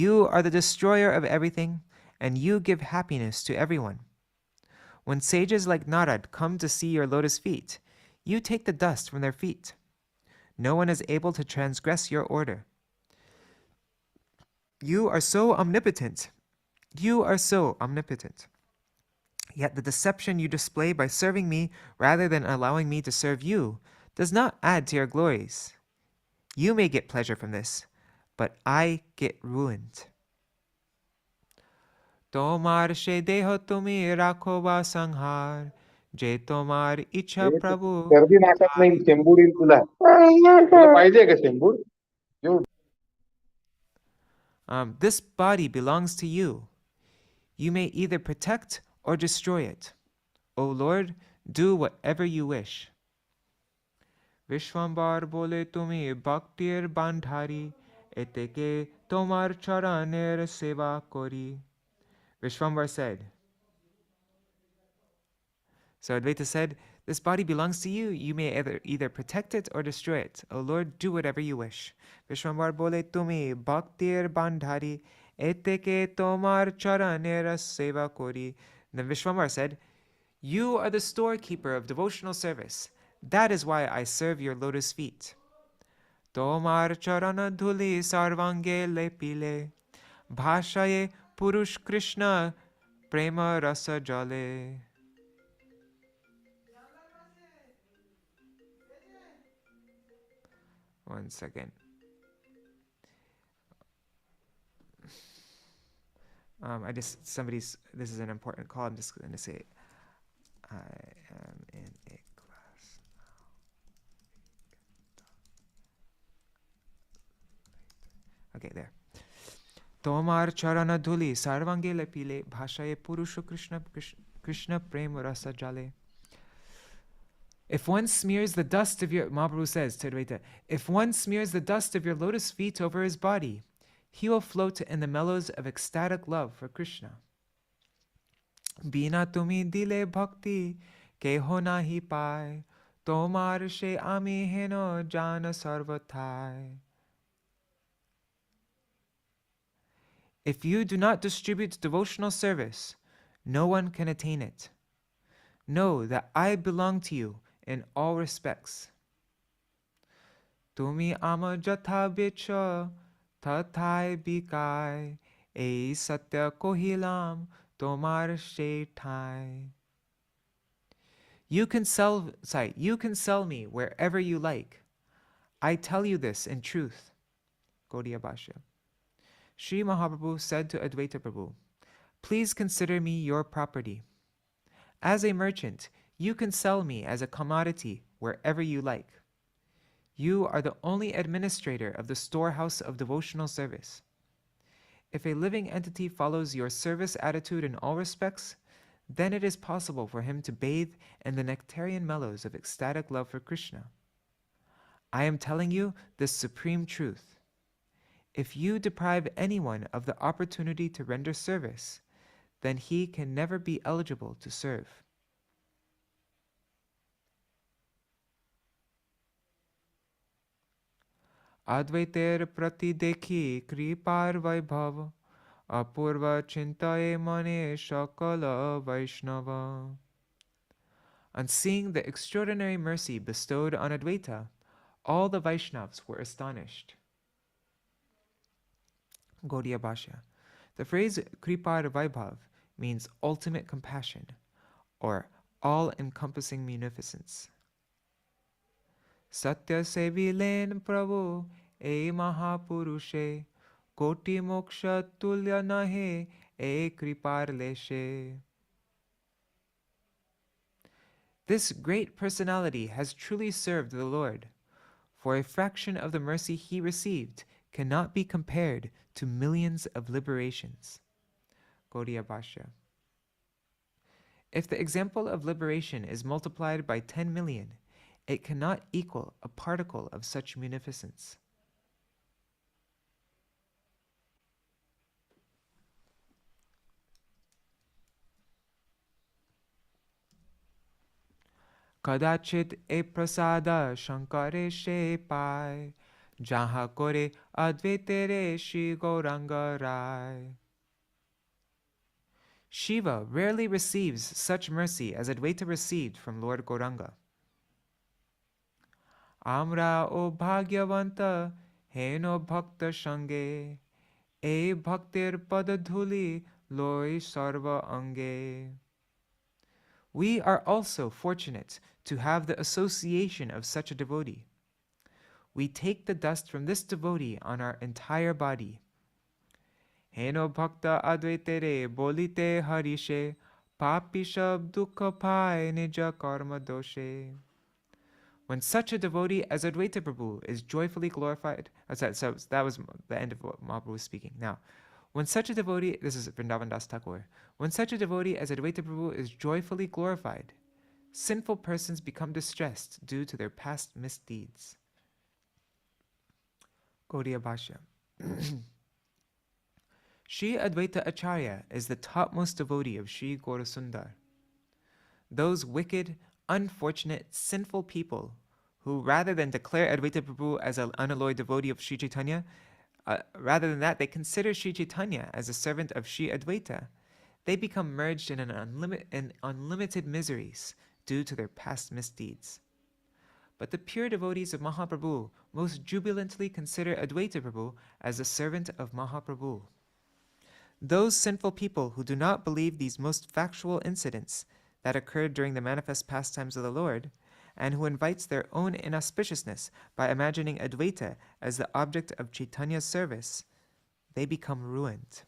You are the destroyer of everything, and you give happiness to everyone. When sages like Narad come to see your lotus feet, you take the dust from their feet. No one is able to transgress your order. You are so omnipotent. You are so omnipotent. Yet the deception you display by serving me rather than allowing me to serve you does not add to your glories. You may get pleasure from this, but I get ruined." তোমার সে দেহ তুমি রাখো বা সংহার যে তোমার ইচ্ছা প্রভু सर्दी नाटक नाही शेंबूड येईल तुला तुला पाहिजे का शेंबूड This body belongs to you. You may either protect or destroy it. O Lord, do whatever you wish. Vaiṣṇavas bole tumi bhaktir bandhari eteke tomar charaner seva kori. Vaiṣṇavas said. So Advaita said, "This body belongs to you. You may either protect it or destroy it. O Lord, do whatever you wish." Vaiṣṇavas bole tumi bhaktir bandhari eteke tomar charaner seva kori. Then Vaiṣṇavas said, "You are the storekeeper of devotional service. That is why I serve your lotus feet. Tomar charana dhuli sarvange lepile bhashaye purush Kṛṣṇa prema rasa jale." One second. This is an important call. I'm just going to say, I am in a class now. Okay, there. Tomar charana dhuli sarvange lepile bhashaye purusha Kṛṣṇa prema rasa jale. If one smears the dust of your, Mahāprabhu says to Advaita, if one smears the dust of your lotus feet over his body, he will float in the mellows of ecstatic love for Kṛṣṇa. Bina tumi dile bhakti keho nahi pai, tomar she ami heno jana sarvathai. If you do not distribute devotional service, no one can attain it. Know that I belong to you in all respects. Tumi ama jatha bicha tathai bikai ei satya kohilam tomar shetai. You can sell me wherever you like. I tell you this in truth. Gaudiya Bhashya. Sri Mahaprabhu said to Advaita Prabhu, "Please consider me your property. As a merchant, you can sell me as a commodity wherever you like. You are the only administrator of the storehouse of devotional service. If a living entity follows your service attitude in all respects, then it is possible for him to bathe in the nectarian mellows of ecstatic love for Kṛṣṇa. I am telling you this supreme truth. If you deprive anyone of the opportunity to render service, then he can never be eligible to serve. Advaiter prati dekhi kripar vaibhav, apurva chintaye mane shakala Vaiṣṇava. On seeing the extraordinary mercy bestowed on Advaita, all the Vaiṣṇavas were astonished. Gaudiya Bhashya. The phrase Kripar Vaibhav means ultimate compassion, or all-encompassing munificence. Satya se vilen Prabhu e Mahapurushe, koti moksha tulya nahe e Kripar leshe. This great personality has truly served the Lord, for a fraction of the mercy he received cannot be compared to millions of liberations. Gaudiya Bhashya. If the example of liberation is multiplied by 10 million, it cannot equal a particle of such munificence. Kadachit e prasada shankare she pai, jaha kore advaitere Śrī Gauranga Rai. Shiva rarely receives such mercy as Advaita received from Lord Gauranga. Amra o bhagyavanta heno bhakta shange, e bhaktir padadhuli loy sarva ange. We are also fortunate to have the association of such a devotee. We take the dust from this devotee on our entire body. Heno bhakta advaitere bolite harishe, papishab dukkha pai nija karma doshe. When such a devotee as Advaita Prabhu is joyfully glorified, so that was the end of what Mahaprabhu was speaking. Now, when such a devotee, this is Vrindavan Das Thakur, when such a devotee as Advaita Prabhu is joyfully glorified, sinful persons become distressed due to their past misdeeds. Gaudiya Bhashya. Śrī Advaita Acharya is the topmost devotee of Śrī Gaurasundar. Those wicked, unfortunate, sinful people who, rather than declare Advaita Prabhu as an unalloyed devotee of Śrī Caitanya, rather than that, they consider Śrī Caitanya as a servant of Śrī Advaita. They become merged in unlimited miseries due to their past misdeeds. But the pure devotees of Mahaprabhu most jubilantly consider Advaita Prabhu as a servant of Mahaprabhu. Those sinful people who do not believe these most factual incidents that occurred during the manifest pastimes of the Lord, and who invites their own inauspiciousness by imagining Advaita as the object of Chaitanya's service, they become ruined.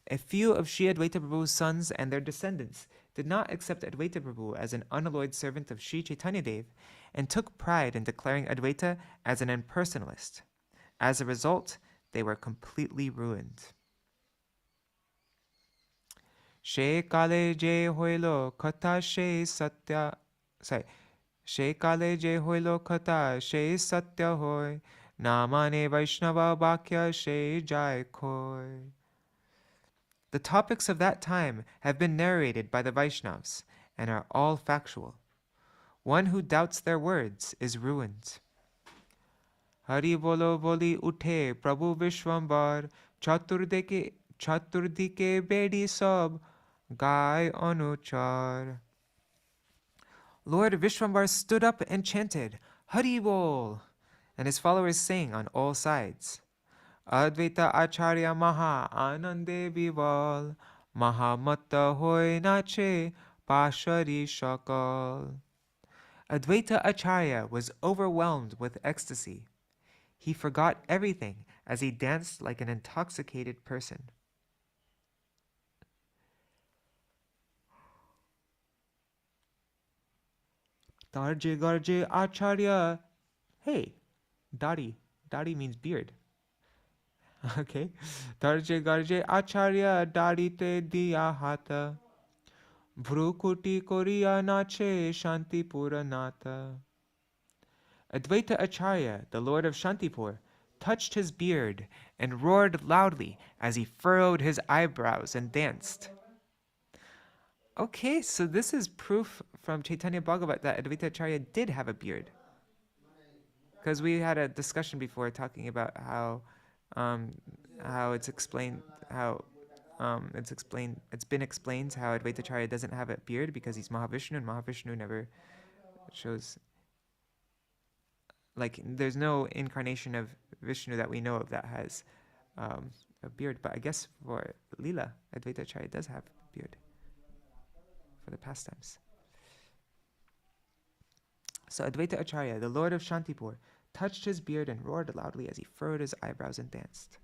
A few of Śrī Advaita Prabhu's sons and their descendants did not accept Advaita Prabhu as an unalloyed servant of Śrī Caitanya Dev and took pride in declaring Advaita as an impersonalist. As a result, they were completely ruined. She kale je hoilo katha she satya she kale je hoilo katha she satya hoy namane Vaiṣṇava bhakya she jai khoi. The topics of that time have been narrated by the Vaiṣṇavas and are all factual. One who doubts their words is ruined. Hari bolo boli uthe Prabhu Vishwambar chaturdike bedi sab gai anuchar. Lord Vishwambar stood up and chanted, Hari Bol, and his followers sang on all sides. Advaita Acharya Maha Anande Vival, Mahamatta Hoy Nache Pashari Shakal. Advaita Acharya was overwhelmed with ecstasy. He forgot everything as he danced like an intoxicated person. Darje Garje Acharya. Hey, Dari. Dari means beard. Okay. Darje Garje Acharya Darite Diya Hata. Bhrukuti Koriya Nache Shantipura Nata. Advaita Acharya, the Lord of Shantipur, touched his beard and roared loudly as he furrowed his eyebrows and danced. Okay, so this is proof from Caitanya-bhāgavata that Advaita Acharya did have a beard. Because we had a discussion before talking about how it's explained it's been explained how Advaita Acharya doesn't have a beard because he's Mahavishnu, and Mahavishnu never shows, like, there's no incarnation of Vishnu that we know of that has a beard. But I guess for Leela, Advaita Acharya does have a beard for the pastimes. So Advaita Acharya, the Lord of Shantipur, touched his beard and roared loudly as he furrowed his eyebrows and danced.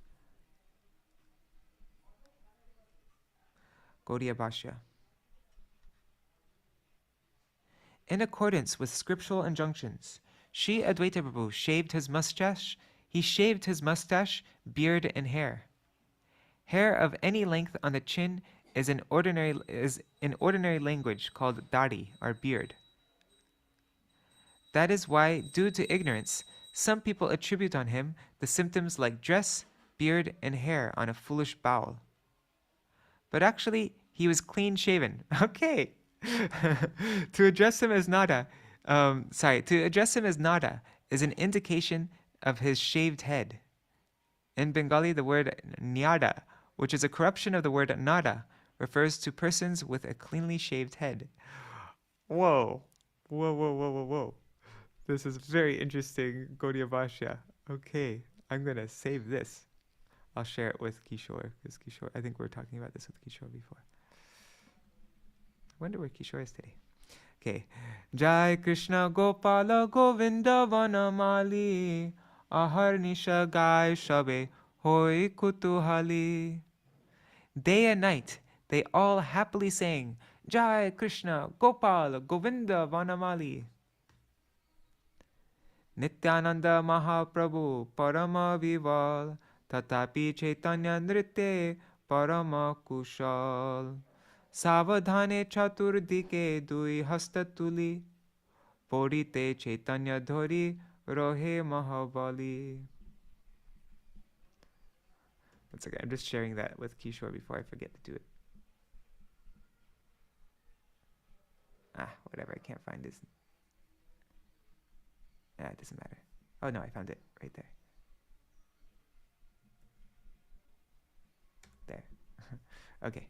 Gaudiya Bhashya. In accordance with scriptural injunctions, Śrī Advaita Prabhu shaved his mustache. He shaved his mustache, beard, and hair. Hair of any length on the chin is in ordinary language called dari, or beard. That is why, due to ignorance, some people attribute on him the symptoms like dress, beard, and hair on a foolish bowel. But actually, he was clean-shaven. Okay. To address him as nada is an indication of his shaved head. In Bengali, the word nyada, which is a corruption of the word nada, refers to persons with a cleanly shaved head. Whoa. This is very interesting, Gaudiya Bhashya. Okay, I'm going to save this. I'll share it with Kishore, because Kishore, I think we were talking about this with Kishore before. I wonder where Kishore is today. Okay. Jai Krishna Gopala Govinda Vanamali Ahar Nisha Gai Shabe Hoi Kutuhali. Day and night, they all happily sang, Jai Krishna Gopala Govinda Vanamali. Nityananda Mahaprabhu Parama Vival Tatapi Chaitanya Nritye Parama Kushal. Savadhane Chaturdike Dui Hastatuli Porite Chaitanya Dhori Rohe Mahabali. That's okay. I'm just sharing that with Kishore before I forget to do it. Whatever. I can't find this. It doesn't matter. Oh no, I found it right there. There. Okay.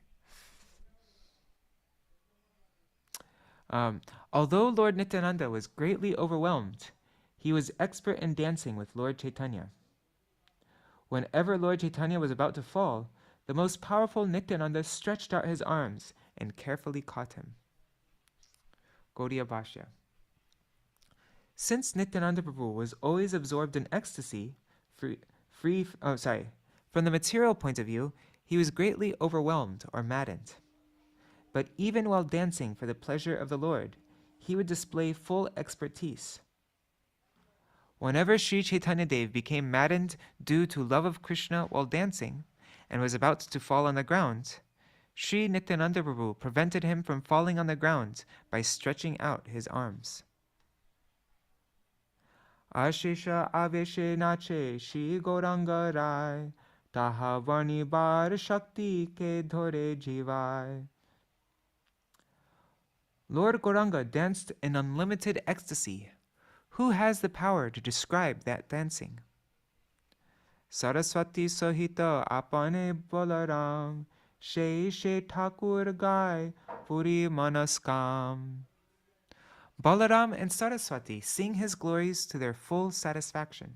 Although Lord Nityananda was greatly overwhelmed, he was expert in dancing with Lord Chaitanya. Whenever Lord Chaitanya was about to fall, the most powerful Nityananda stretched out his arms and carefully caught him. Gaudiya Bhashya. Since Nityananda Prabhu was always absorbed in ecstasy, from the material point of view, he was greatly overwhelmed or maddened. But even while dancing for the pleasure of the Lord, he would display full expertise. Whenever Śrī Caitanya-dev became maddened due to love of Kṛṣṇa while dancing and was about to fall on the ground, Śrī Nityananda Prabhu prevented him from falling on the ground by stretching out his arms. Ashesha aveshe nache Shri Gauranga Rai Taha varni bar shakti ke dhore jivai. Lord Gauranga danced in unlimited ecstasy. Who has the power to describe that dancing? Saraswati Sohita Apane Balaram She Thakur Gai Puri Manaskam. Balaram and Saraswati sing his glories to their full satisfaction.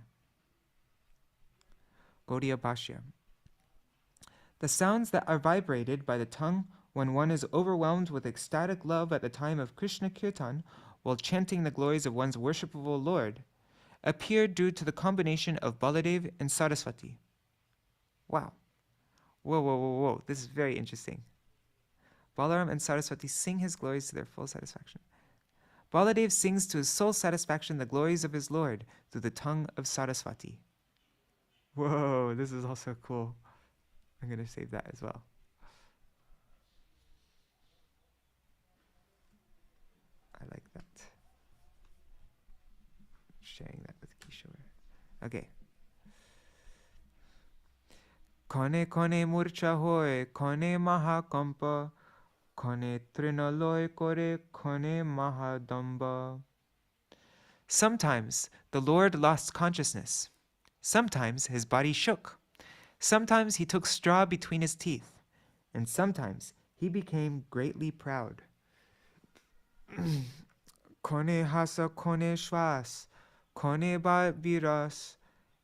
Gaudiya Bhashya. The sounds that are vibrated by the tongue when one is overwhelmed with ecstatic love at the time of Kṛṣṇa Kirtan while chanting the glories of one's worshipable Lord appear due to the combination of Baladev and Saraswati. Wow. Whoa. This is very interesting. Balaram and Saraswati sing his glories to their full satisfaction. Baladev sings to his soul satisfaction the glories of his Lord through the tongue of Saraswati. Whoa, this is also cool. I'm going to save that as well. I like that. Sharing that with Kishore. Okay. Kone kone murcha hoy, kone mahakampa, kone trinaloy kore, kone mahadamba. Sometimes the Lord lost consciousness. Sometimes his body shook. Sometimes he took straw between his teeth. And sometimes he became greatly proud. Kone hasa kone shvas, kone ba viras,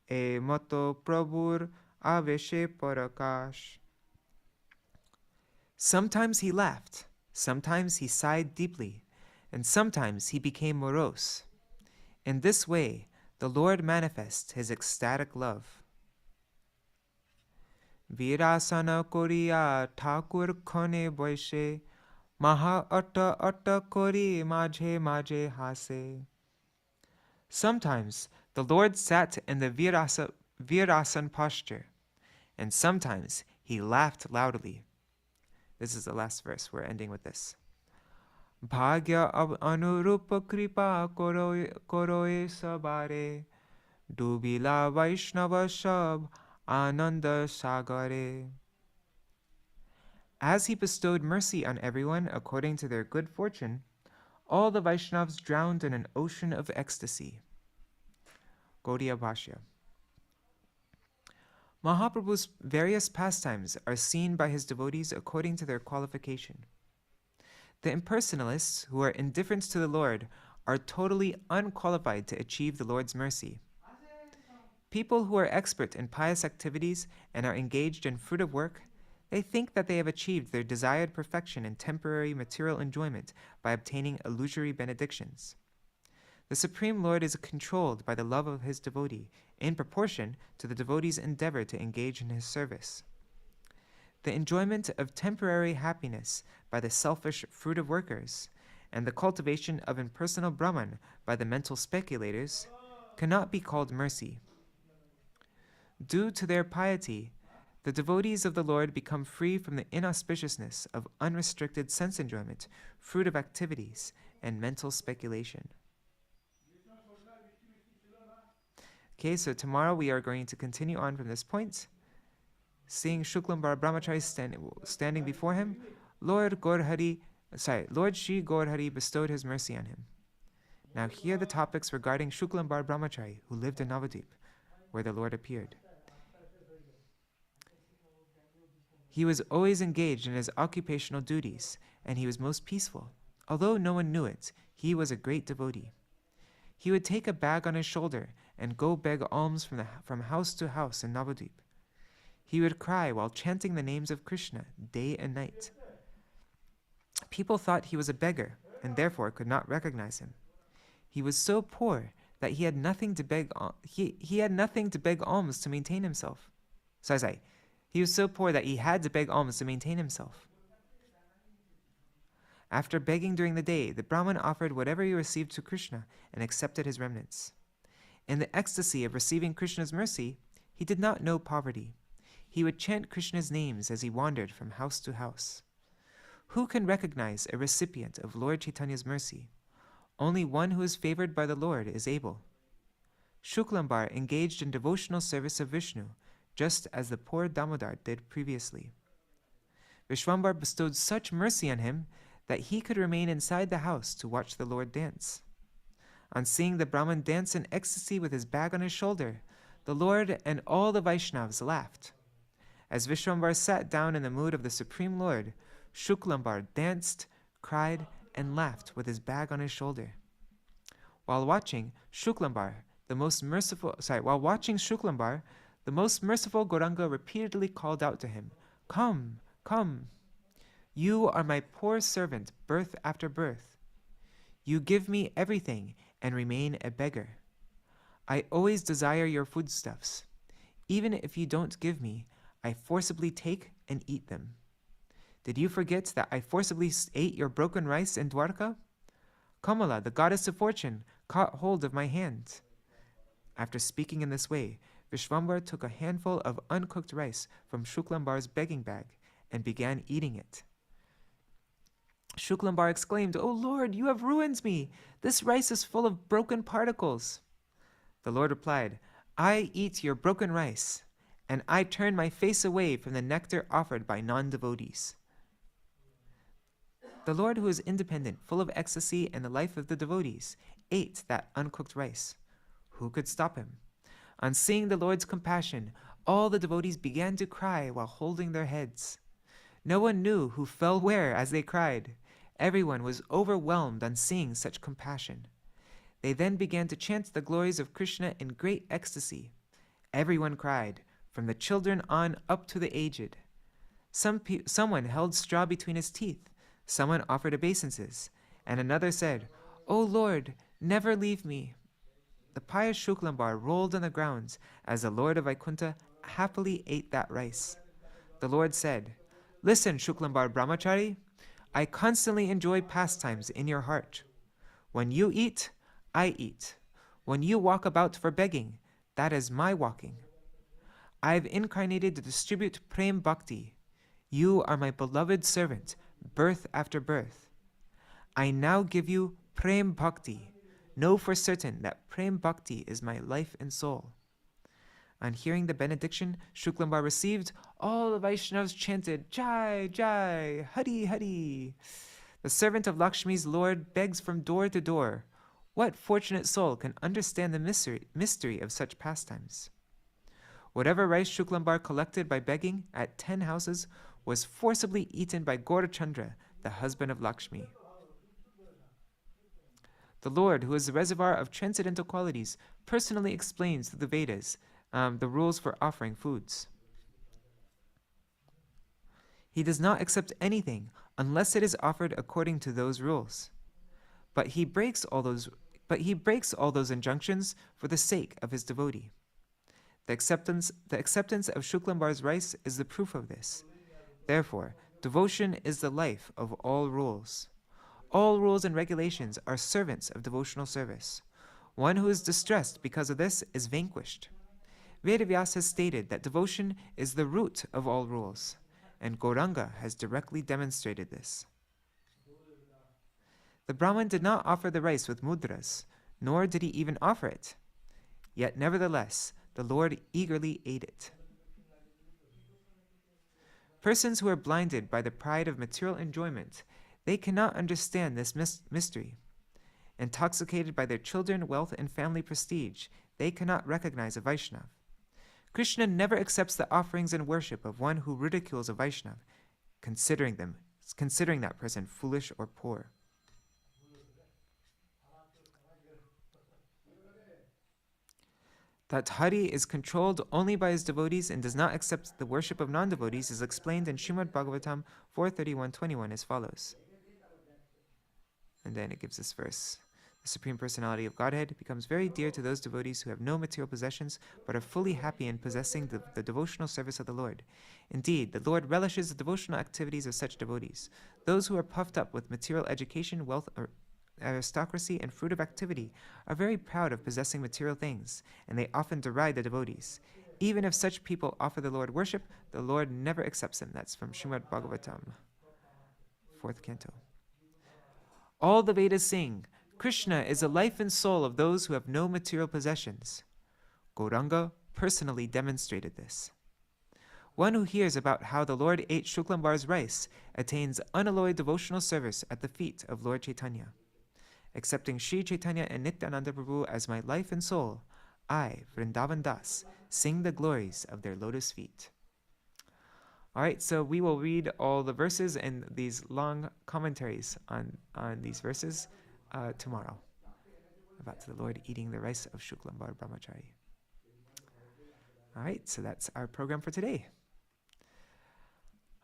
e mato prabhur aveshe parakash. Sometimes he laughed, sometimes he sighed deeply, and sometimes he became morose. In this way, the Lord manifests his ecstatic love. Virasana koriya thakur khone boishe, maha atta atta kori majhe majhe hase. Sometimes the Lord sat in the Virasan posture, and sometimes he laughed loudly. This is the last verse. We're ending with this. Bhagya anurupa kripa koroe sabare, dubila Vaiṣṇavas shab ananda sagare. As he bestowed mercy on everyone according to their good fortune, all the Vaishnavas drowned in an ocean of ecstasy. Gaudiya Bhashya. Mahaprabhu's various pastimes are seen by his devotees according to their qualification. The impersonalists who are indifferent to the Lord are totally unqualified to achieve the Lord's mercy. People who are expert in pious activities and are engaged in fruitive work, they think that they have achieved their desired perfection in temporary material enjoyment by obtaining illusory benedictions. The Supreme Lord is controlled by the love of his devotee in proportion to the devotee's endeavor to engage in his service. The enjoyment of temporary happiness by the selfish fruitive workers and the cultivation of impersonal Brahman by the mental speculators cannot be called mercy. Due to their piety, the devotees of the Lord become free from the inauspiciousness of unrestricted sense enjoyment, fruitive activities, and mental speculation. Okay, so tomorrow we are going to continue on from this point. Seeing Śuklāmbara Brahmachari standing before him, Lord Śrī Gaur-Hari bestowed his mercy on him. Now here are the topics regarding Śuklāmbara Brahmachari, who lived in Navadvip, where the Lord appeared. He was always engaged in his occupational duties, and he was most peaceful. Although no one knew it, he was a great devotee. He would take a bag on his shoulder and go beg alms from house to house in Navadvip. He would cry while chanting the names of Kṛṣṇa day and night. People thought he was a beggar and therefore could not recognize him. He was so poor that he had nothing to beg. He had nothing to beg alms to maintain himself. He was so poor that he had to beg alms to maintain himself. After begging during the day, the Brahmin offered whatever he received to Kṛṣṇa and accepted his remnants. In the ecstasy of receiving Kṛṣṇa's mercy, he did not know poverty. He would chant Kṛṣṇa's names as he wandered from house to house. Who can recognize a recipient of Lord Chaitanya's mercy? Only one who is favored by the Lord is able. Śuklāmbara engaged in devotional service of Vishnu, just as the poor Damodar did previously. Vishwambar bestowed such mercy on him that he could remain inside the house to watch the Lord dance. On seeing the Brahmin dance in ecstasy with his bag on his shoulder, the Lord and all the Vaiṣṇavas laughed. As Vishwambar sat down in the mood of the Supreme Lord, Śuklāmbara danced, cried, and laughed with his bag on his shoulder. While watching Śuklāmbara, the most merciful Gauranga repeatedly called out to him, "Come, come! You are my poor servant, birth after birth. You give me everything and remain a beggar. I always desire your foodstuffs. Even if you don't give me, I forcibly take and eat them. Did you forget that I forcibly ate your broken rice in Dwarka? Kamala, the goddess of fortune, caught hold of my hand." After speaking in this way, Vishwambar took a handful of uncooked rice from Śuklāmbara's begging bag and began eating it. Śuklāmbara exclaimed, "O Lord, you have ruined me. This rice is full of broken particles." The Lord replied, "I eat your broken rice, and I turned my face away from the nectar offered by non-devotees. The Lord, who is independent, full of ecstasy and the life of the devotees, ate that uncooked rice. Who could stop him? On seeing the Lord's compassion, all the devotees began to cry while holding their heads. No one knew who fell where as they cried. Everyone was overwhelmed on seeing such compassion. They then began to chant the glories of Kṛṣṇa in great ecstasy. Everyone cried, from the children on up to the aged. Someone held straw between his teeth. Someone offered obeisances, and another said, "O Lord, never leave me." The pious Śuklāmbara rolled on the ground as the Lord of Vaikuntha happily ate that rice. The Lord said, "Listen, Śuklāmbara Brahmachari, I constantly enjoy pastimes in your heart. When you eat, I eat. When you walk about for begging, that is my walking. I have incarnated to distribute prem bhakti. You are my beloved servant, birth after birth. I now give you prem bhakti. Know for certain that prem bhakti is my life and soul." On hearing the benediction Śuklāmbara received, all the Vaiṣṇavas chanted, "Jai, Jai, Hari, Hari." The servant of Lakshmi's Lord begs from door to door. What fortunate soul can understand the mystery of such pastimes? Whatever rice Śuklāmbara collected by begging at 10 houses was forcibly eaten by Gaurachandra, the husband of Lakshmi. The Lord, who is the reservoir of transcendental qualities, personally explains through the Vedas the rules for offering foods. He does not accept anything unless it is offered according to those rules. But he breaks all those injunctions for the sake of his devotee. The acceptance of Śuklāmbara's rice is the proof of this. Therefore, devotion is the life of all rules. All rules and regulations are servants of devotional service. One who is distressed because of this is vanquished. Vedavyasa has stated that devotion is the root of all rules, and Gauranga has directly demonstrated this. The Brahman did not offer the rice with mudras, nor did he even offer it. Yet nevertheless, the Lord eagerly ate it. Persons who are blinded by the pride of material enjoyment, they cannot understand this mystery. Intoxicated by their children, wealth, and family prestige, they cannot recognize a Vaishnava. Kṛṣṇa never accepts the offerings and worship of one who ridicules a Vaishnava, considering that person foolish or poor. That Hari is controlled only by his devotees and does not accept the worship of non-devotees is explained in Śrīmad Bhagavatam 4:31-21 as follows. And then it gives this verse. The Supreme Personality of Godhead becomes very dear to those devotees who have no material possessions but are fully happy in possessing the devotional service of the Lord. Indeed, the Lord relishes the devotional activities of such devotees. Those who are puffed up with material education, wealth, or aristocracy, and fruit of activity are very proud of possessing material things, and they often deride the devotees. Even if such people offer the Lord worship, the Lord never accepts them. That's from Śrīmad Bhagavatam, 4th canto. All the Vedas sing, Kṛṣṇa is the life and soul of those who have no material possessions. Gauranga personally demonstrated this. One who hears about how the Lord ate Śuklāmbara's rice attains unalloyed devotional service at the feet of Lord Chaitanya. Accepting Śrī Caitanya and Nityananda Prabhu as my life and soul, I, Vrindavan Das, sing the glories of their lotus feet. All right, so we will read all the verses and these long commentaries on these verses tomorrow about the Lord eating the rice of Śuklāmbara Brahmachari. All right, so that's our program for today.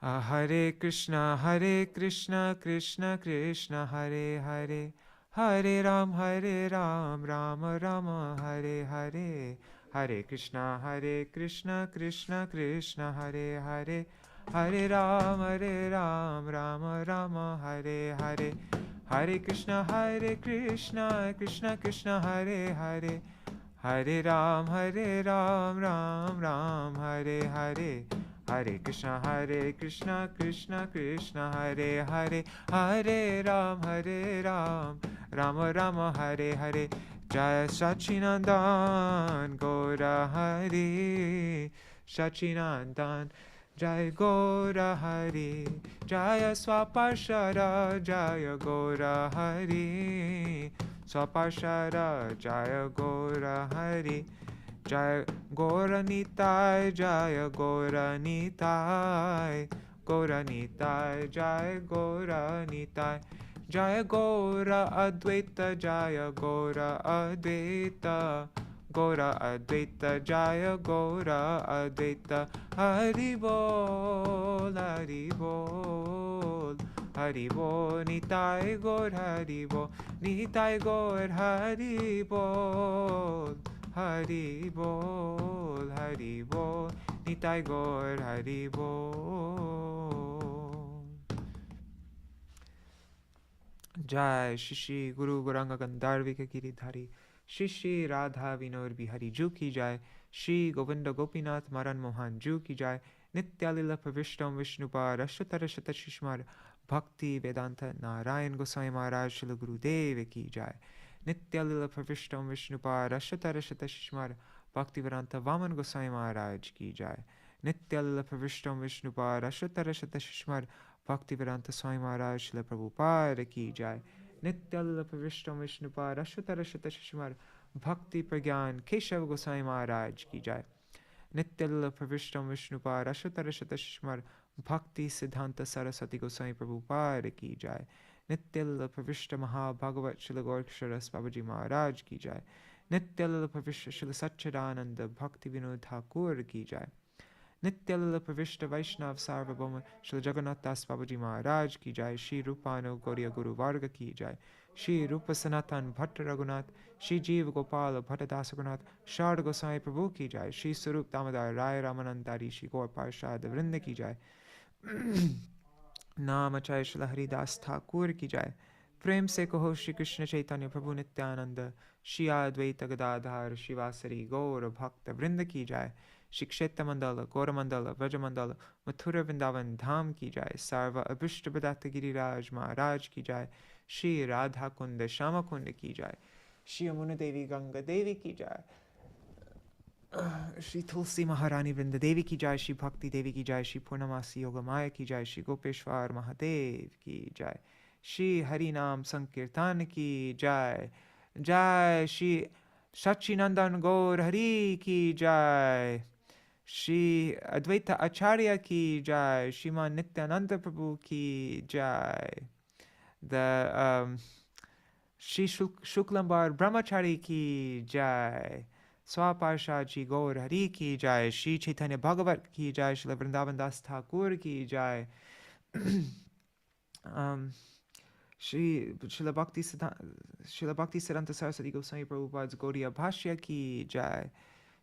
Hare Kṛṣṇa, Krishna Krishna, Hare Hare, Hare Ram, Rama Rama, Hare Hare, Hare Kṛṣṇa, Krishna Krishna, Hare Hare, Hare Ram, Rama Rama, Hare Hare, Hare Kṛṣṇa, Krishna Krishna, Hare Hare, Hare Ram, Ram, Hare Hare, Hare Kṛṣṇa, Krishna, Hare Hare, Hare Ram, Rama Rama, Hare Hare, Jaya Sachinandan Gaura Hari, Sachinandan. Jai Gora Hari, Jaya Swaparshara, Jaya Gora Hari, Swaparshara, Jaya Gora Hari, Jaya Gora Nitai, Jaya Gora Nitai, Gora Nitai, Jaya Gora Nitai, Jaya Gora Advaita, Jaya Gora Advaita, Gora Advaita, Jaya Gora Advaita, Hari Bol, Hari Bol, Hari Bol, Nitai Gaur, Hari Bol, Nitai Gaur, Hari Bol, Hari Bol, Hari Bol, Nitai Gaur, Hari Bol. Jai Shri Guru Gauranga Gandharvika Giridhari Shri Radha Vinod Bihari Ju Ki Jai Shri Govinda Gopinath Maran Mohan Ju Ki Jai Nityalila Pravishtam Vishnupad Ashtatara Shata Shishmar Bhakti Vedanta Narayan Goswami Maharaj Shila Guru Deva Ki Jai Nityalila Pravishtam Vishnupad Ashtatara Shata Shishmar Bhakti Vedanta Vaman Goswami Maharaj Ki Jai Nityalila Pravishtam Vishnupad Ashtatara Shata Shishmar Bhaktivedanta Swami Maharaj Srila Prabhupada Ki Jai Nityalila Pravishtam Vishnupad Ashvatara Shata Shishmar Bhakti Pragyan Keshav Goswami Maharaj Ki Jai Nityalila Pravishtam Vishnupad Ashvatara Shata Shishmar Bhakti Siddhanta Saraswati Goswami Prabhupada Ki Jai Nityalila Pravishta Mahābhagavat Srila Gorksharas Babaji Maharaj Ki Jai Nityalila Pravishta Srila Satchidananda Bhakti Vinod Thakur Ki Jai Nityalila Pravishta Vaiṣṇavas Sarvabhauma Srila Jagannath Das Babaji Maharaj Ki Jai Shri Rupano Gauriya Guru Varga Ki Jai Shri Rupa Sanatan Bhatta Raghunath Shri Jeev Gopala Bhatta Das Raghunath Shard Goswami Prabhu Ki Jai Shri Sarup Damodar Rai Ramanandari Shri Gaur Parshad Vrinda Ki Jai Namachay Srila Haridas Thakur Ki Jai Prem Se Kaho Shri Kṛṣṇa Chaitanya Prabhu Nityananda Śrī Advaita Gadadhar Śrīvāsa Gaura Bhakta Vrinda Ki Jai Shikshetra Mandala, Gora Mandala, Vraja Mandala, Mathura Vrindavan Dham Ki Jai, Sarva Abhishta Bhadatta Giriraj Maharaj Ki Jai, Shri Radha Kunda Shama Kunda Ki Jai, Shri Amuna Devi Ganga Devi Ki Jai, Shri Tulsi Maharani Vrinda Devi Ki Jai, Shri Bhakti Devi Ki Jai, Shri Purnamasi Yoga Maya Ki Jai, Shri Gopeshwar Mahadev Ki Jai, Shri Harinam Sankirtan Ki Jai, Jai Shri Sachinandan Gaur Hari Ki Jai, Śrī Advaita Acharya Ki Jai, Śrīman Nityananda Prabhu Ki Jai, the Śrī Śuklāmbara Brahmachari Ki Jai, Swaparshaji Gaur Hari Ki Jai, Śrī Caitanya-bhāgavata Ki Jai, Śrīla Vrindavan Das Thakur Ki Jai, Śrīla Bhakti Siddhanta Saraswati Goswami Prabhupada's Gaudiya Bhashya Ki Jai,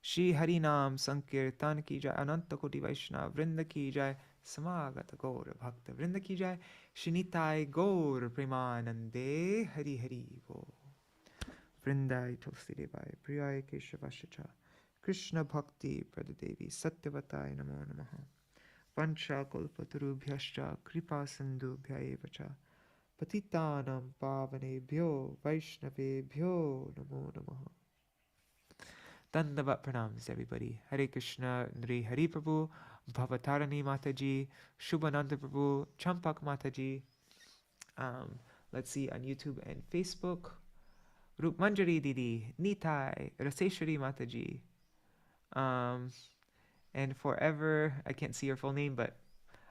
Shri Harinam Sankirtan Ki Jai, Ananta Koti Vaiṣṇava Vrinda Ki Jai, Samagata Gaura Bhakta Vrinda Ki Jai, Shri Nitai Gaur Premanande Hari Hari Bo Vrindai Tulsi Devai Priyai Keshavashacha Kṛṣṇa Bhakti Pradadevi Satyavataya Namo Namaha Vancha Kalpatarubhyascha Kripa Sindhubhya Evacha Patitanam Pavanebhyo Vaishnavebhyo Namo Namaha. Dandavat pranams, everybody. Hare Krishna, Nri Hari Prabhu, Bhavatarani Mataji, Shubhananda Prabhu, Champak Mataji. Let's see on YouTube and Facebook. Rup Manjari Didi, Nitai, Raseshwari Mataji. And forever, I can't see your full name, but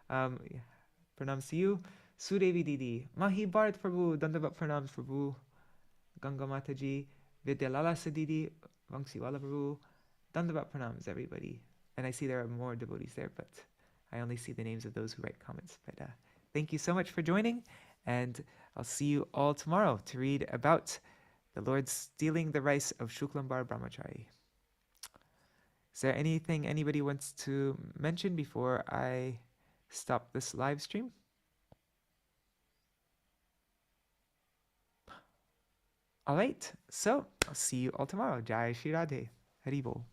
pranams to you. Sudevi Didi, Mahi Bharat Prabhu, Dandavat pranams Prabhu, Ganga Mataji, Vidyalalasa Didi, Vangsiwala Prabhu, Dandavat pranams, everybody. And I see there are more devotees there, but I only see the names of those who write comments. But thank you so much for joining, and I'll see you all tomorrow to read about the Lord stealing the rice of Śuklāmbara Brahmachari. Is there anything anybody wants to mention before I stop this live stream? All right, so I'll see you all tomorrow. Jai Shri Radhe. Haribol.